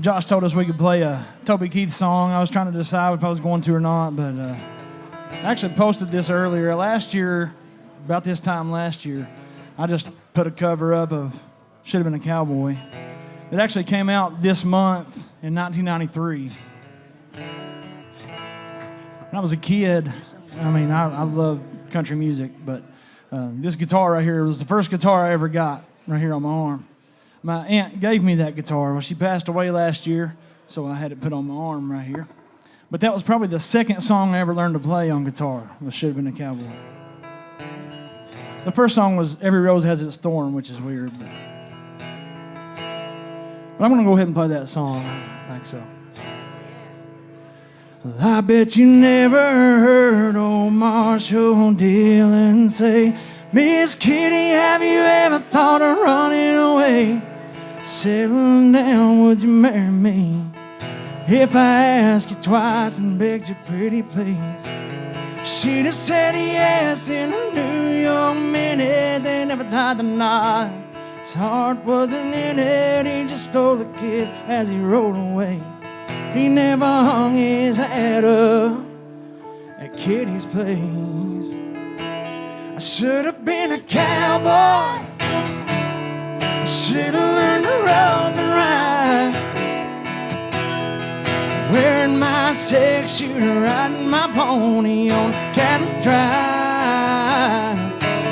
Josh told us we could play a Toby Keith song. I was trying to decide if I was going to or not, but I actually posted this earlier. Last year, about this time last year, I just put a cover up of Should Have Been a Cowboy. It actually came out this month in 1993. When I was a kid, I mean, I love country music, but this guitar right here was the first guitar I ever got right here on my arm. My aunt gave me that guitar. Well, she passed away last year, so I had it put on my arm right here. But that was probably the second song I ever learned to play on guitar, was Should Have Been a Cowboy. The first song was Every Rose Has Its Thorn, which is weird. But I'm going to go ahead and play that song. I think so. Well, I bet you never heard old Marshall Dillon say, Miss Kitty, have you ever thought of running away? settle down, would you marry me? If I asked you twice and begged you pretty please, she'd have said yes in a New York minute. They never tied the knot, his heart wasn't in it. He just stole a kiss as he rode away. He never hung his hat up at Kitty's place. I should have been a cowboy, I should have learned to rope and ride, wearing my six shooter, riding my pony on cattle drive,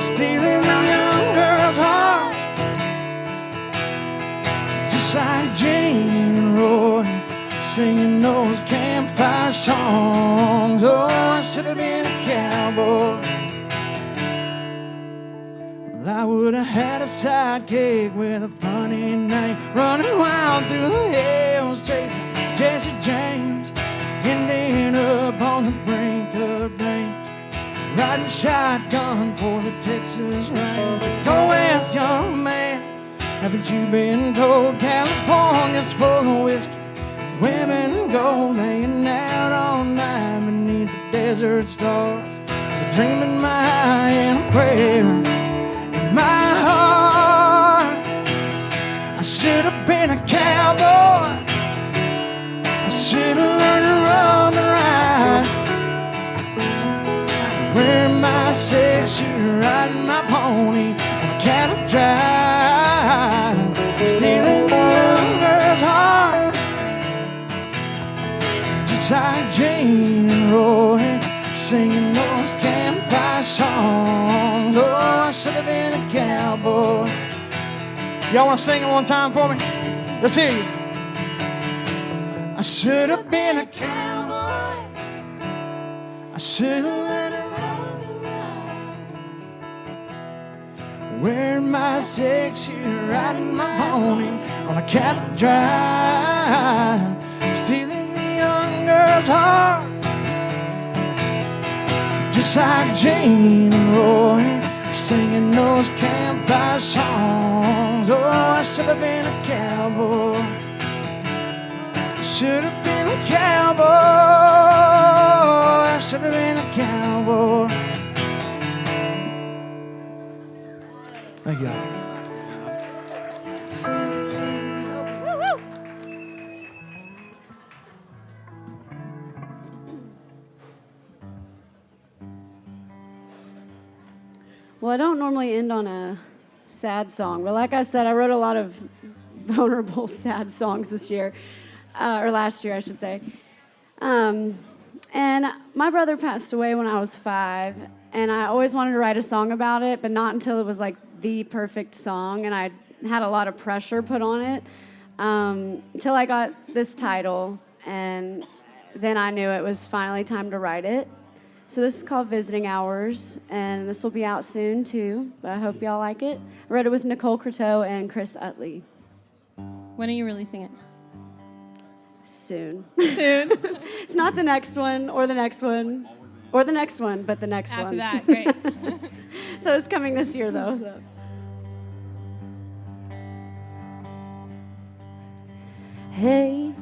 stealing the young girl's heart, just like Jane and Roy, singing those campfire songs. Oh, I should have been a cowboy. Well, I would have had a sidekick with a funny name, running wild through the hills, chasing Jesse James, ending up on the brink of danger, riding shotgun for the Texas rain. Go west, young man, haven't you been told California's full of whiskey, women and gold, laying out all night beneath the desert stars, dreaming my and a prayer in my heart. I should have been a cowboy, I should have learned to run and ride, wearing my six shooter, riding my pony on cattle drive, stealing the young girl's heart, just like Jane and Roy, singing those campfire songs. Oh, I should have been a cowboy. Y'all want to sing it one time for me? Let's hear you. I should have been a cowboy, I should have learned to run and ride, wearing my six shooter, riding my pony on a cattle drive, stealing the young girl's heart, just like Jane and Roy, singing those campfire songs. Oh, I should have been a cowboy, should have been a cowboy, I should have been a cowboy. Thank you. Well, I don't normally end on a sad song, but like I said, I wrote a lot of vulnerable, sad songs this year, or last year, I should say. And my brother passed away when I was 5, and I always wanted to write a song about it, but not until it was like the perfect song, and I had a lot of pressure put on it until I got this title, and then I knew it was finally time to write it. So this is called Visiting Hours, and this will be out soon too, but I hope y'all like it. I wrote it with Nicole Croteau and Chris Utley. When are you releasing it? Soon. Soon. It's not the next one, or the next one, or the next one, but the next one. After that, great. So it's coming this year, though. So. Hey,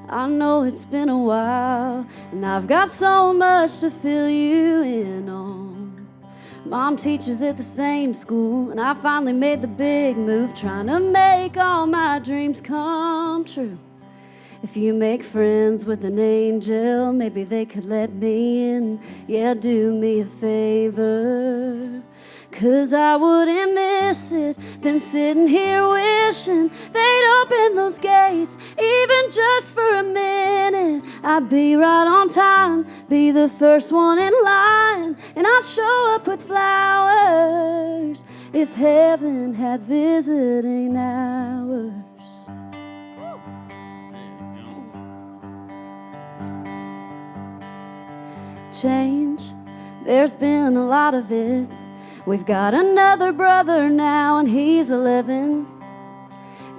I know it's been a while, and I've got so much to fill you in on. Mom teaches at the same school, and I finally made the big move, trying to make all my dreams come true. If you make friends with an angel, maybe they could let me in. Yeah, do me a favor, 'cause I wouldn't miss it. Been sitting here wishing they'd open those gates, even just for a minute. I'd be right on time, be the first one in line, and I'd show up with flowers if heaven had visiting hours. Change, there's been a lot of it. We've got another brother now, and he's 11.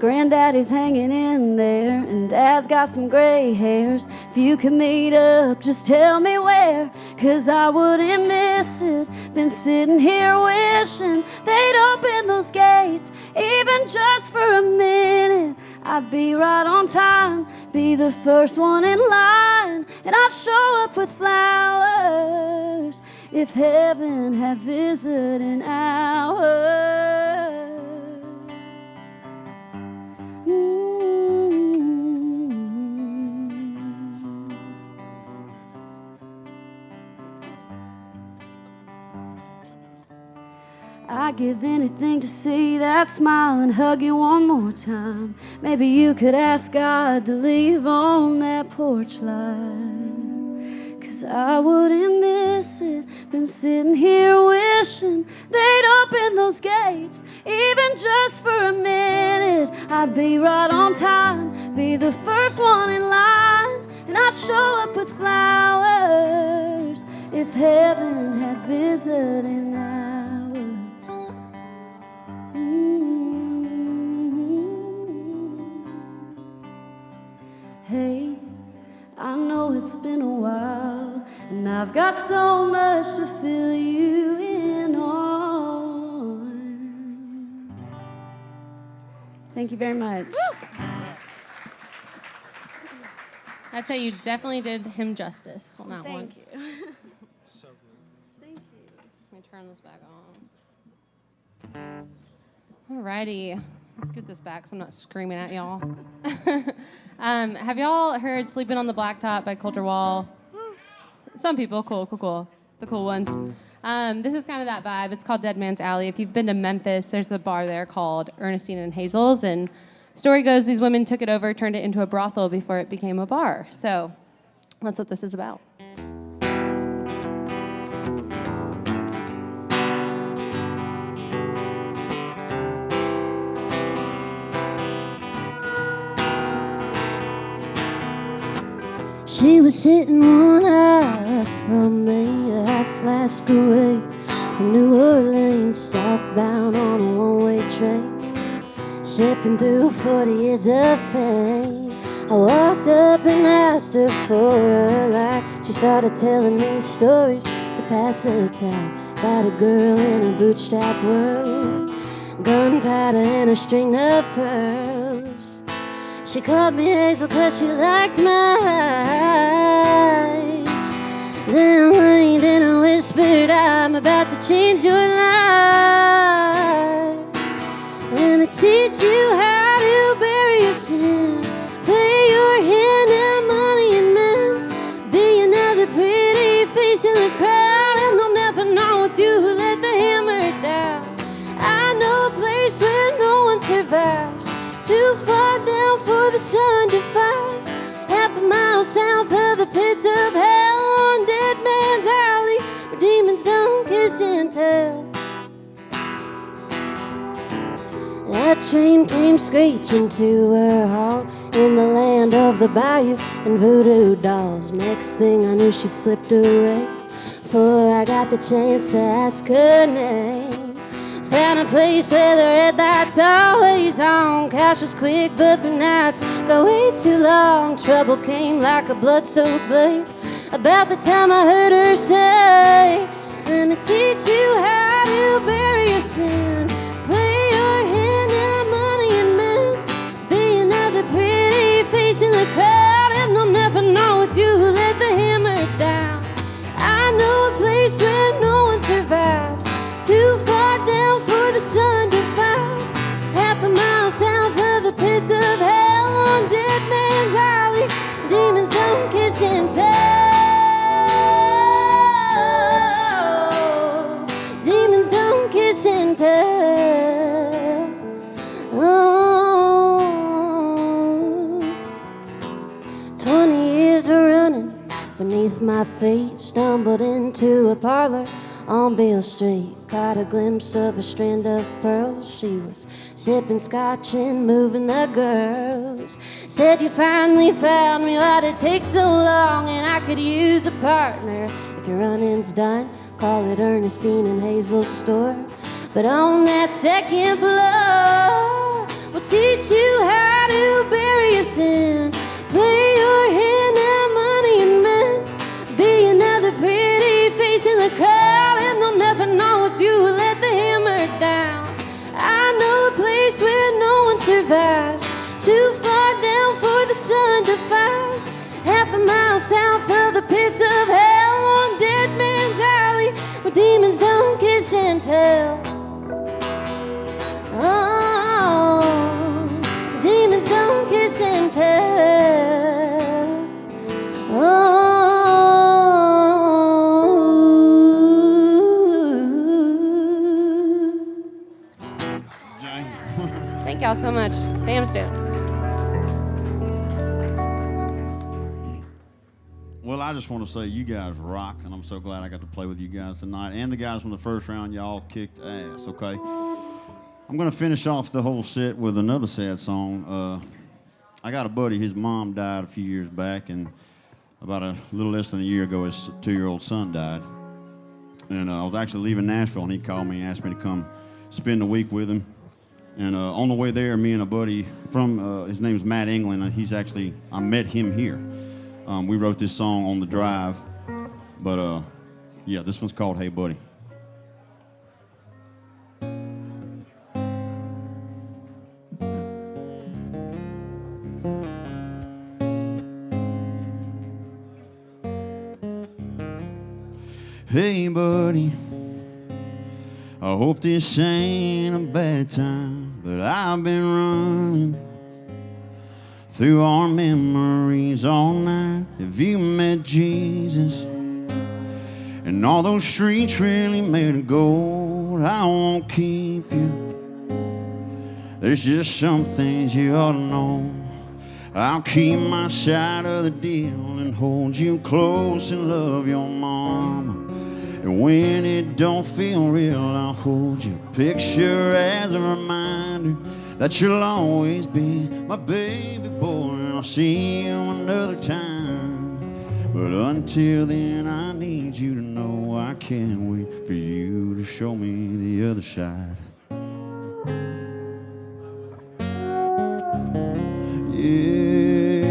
Granddaddy's hanging in there, and Dad's got some gray hairs. If you could meet up, just tell me where, 'cause I wouldn't miss it. Been sitting here wishing they'd open those gates, even just for a minute. I'd be right on time, be the first one in line, and I'd show up with flowers if heaven had visiting hours. I'd give anything to see that smile and hug you one more time. Maybe you could ask God to leave on that porch light, 'cause I wouldn't miss it. Been sitting here wishing they'd open those gates, even just for a minute. I'd be right on time, be the first one in line, and I'd show up with flowers if heaven had visiting hours. Hey, I know it's been a while, and I've got so much to fill you in on. Thank you very much. I'd say you definitely did him justice on that one. Thank you. So good. Thank you. Let me turn this back on. Alrighty. Let's get this back so I'm not screaming at y'all. Have y'all heard Sleeping on the Blacktop by Coulter Wall? Some people. Cool. The cool ones. This is kind of that vibe. It's called Dead Man's Alley. If you've been to Memphis, there's a bar there called Ernestine and Hazel's. And story goes, these women took it over, turned it into a brothel before it became a bar. So that's what this is about. She was sitting one eye from me, a half flask away from New Orleans, southbound on a one-way train, shipping through 40 years of pain. I walked up and asked her for a light. She started telling me stories to pass the time about a girl in a bootstrap world, gunpowder and a string of pearls. She called me Hazel 'cause she liked my eyes, then leaned and I whispered, I'm about to change your life. Gonna teach you how to bury your sin, play your hand in money and men, be another pretty face in the crowd, and they'll never know it's you who let the hammer down. I know a place where no one survives, too far down for the sun to find, half a mile south of the pits of hell, on Dead Man's Alley, where demons don't kiss and tell. That train came screeching to a halt in the land of the bayou and voodoo dolls. Next thing I knew, she'd slipped away before I got the chance to ask her name. Found a place where the red light's always on. Cash was quick, but the nights go way too long. Trouble came like a blood-soaked blade about the time I heard her say, let me teach you how to bury your sin, play your hand in money and men, be another pretty face in the crowd, and they'll never know it's you who let the hammer down. I know a place where no one survives, too far down for the sun to find, half a mile south of the pits of hell, on Dead Man's Alley, demons don't kiss and tell. Demons don't kiss and tell. Oh, 20 years of running beneath my feet, stumbled into a parlor on Beale Street, caught a glimpse of a strand of pearls. She was sipping scotch and moving the girls. Said, you finally found me, why'd it take so long? And I could use a partner. If your running's done, call it Ernestine and Hazel's store. But on that second floor, we'll teach you how to bury your sin. Play your hand out, money and men. Be another pretty face in the crowd, and they'll never know it's you who let the hammer down. I know a place where no one survives, too far down for the sun to find. Half a mile south of the pits of hell, on Dead Man's Alley, where demons don't kiss and tell. Oh, demons don't kiss and tell. Oh. Thank y'all so much. Sam Stone. Well, I just want to say you guys rock, and I'm so glad I got to play with you guys tonight. And the guys from the first round, y'all kicked ass, okay? I'm going to finish off the whole set with another sad song. I got a buddy, his mom died a few years back, and about a little less than a year ago, his 2-year-old son died. And I was actually leaving Nashville, and he called me and asked me to come spend the week with him. And on the way there, me and a buddy from, his name's Matt England, and I met him here. We wrote this song on the drive, but yeah, this one's called Hey Buddy. Hey buddy, I hope this ain't a bad time, but I've been running through our memories all night. Have you met Jesus? And all those streets really made of gold. I won't keep you. There's just some things you ought to know. I'll keep my side of the deal and hold you close and love your mama. And when it don't feel real, I'll hold your picture as a reminder that you'll always be my baby boy, and I'll see you another time. But until then, I need you to know I can't wait for you to show me the other side. Yeah,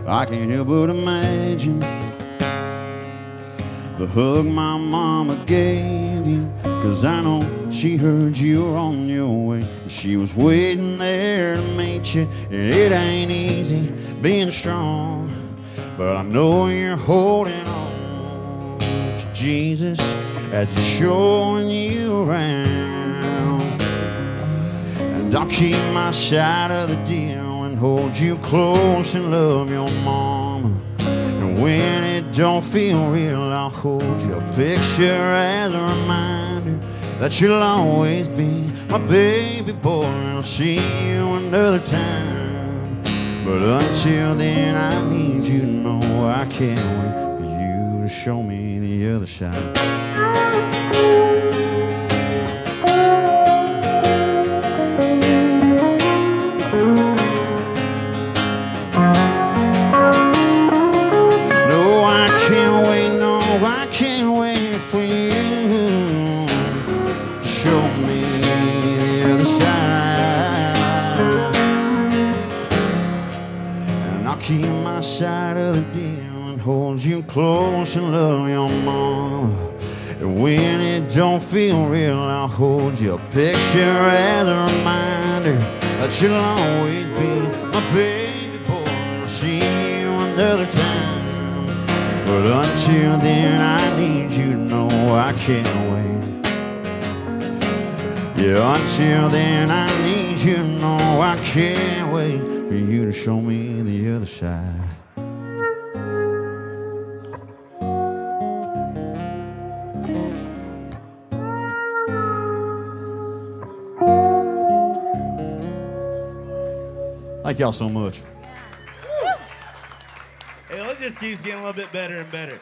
I can't help but imagine the hug my mama gave you, 'cause I know she heard you were on your way. She was waiting there to meet you. It ain't easy being strong, but I know you're holding on to Jesus as he's showing you around. And I'll keep my side of the deal and hold you close and love your mama. And when it don't feel real, I'll hold your picture as a reminder that you'll always be my baby boy, and I'll see you another time. But until then, I need you to know I can't wait for you to show me the other side. I can't wait for you to show me the other side. And I'll keep my side of the deal and hold you close and love your mama. And when it don't feel real, I'll hold your picture as a reminder that you'll always be my baby boy. I'll see you another time. But until then, I need you to know I can't wait. Yeah, until then, I need you to know I can't wait for you to show me the other side. Thank y'all so much. Hey, it just keeps getting a little bit better and better.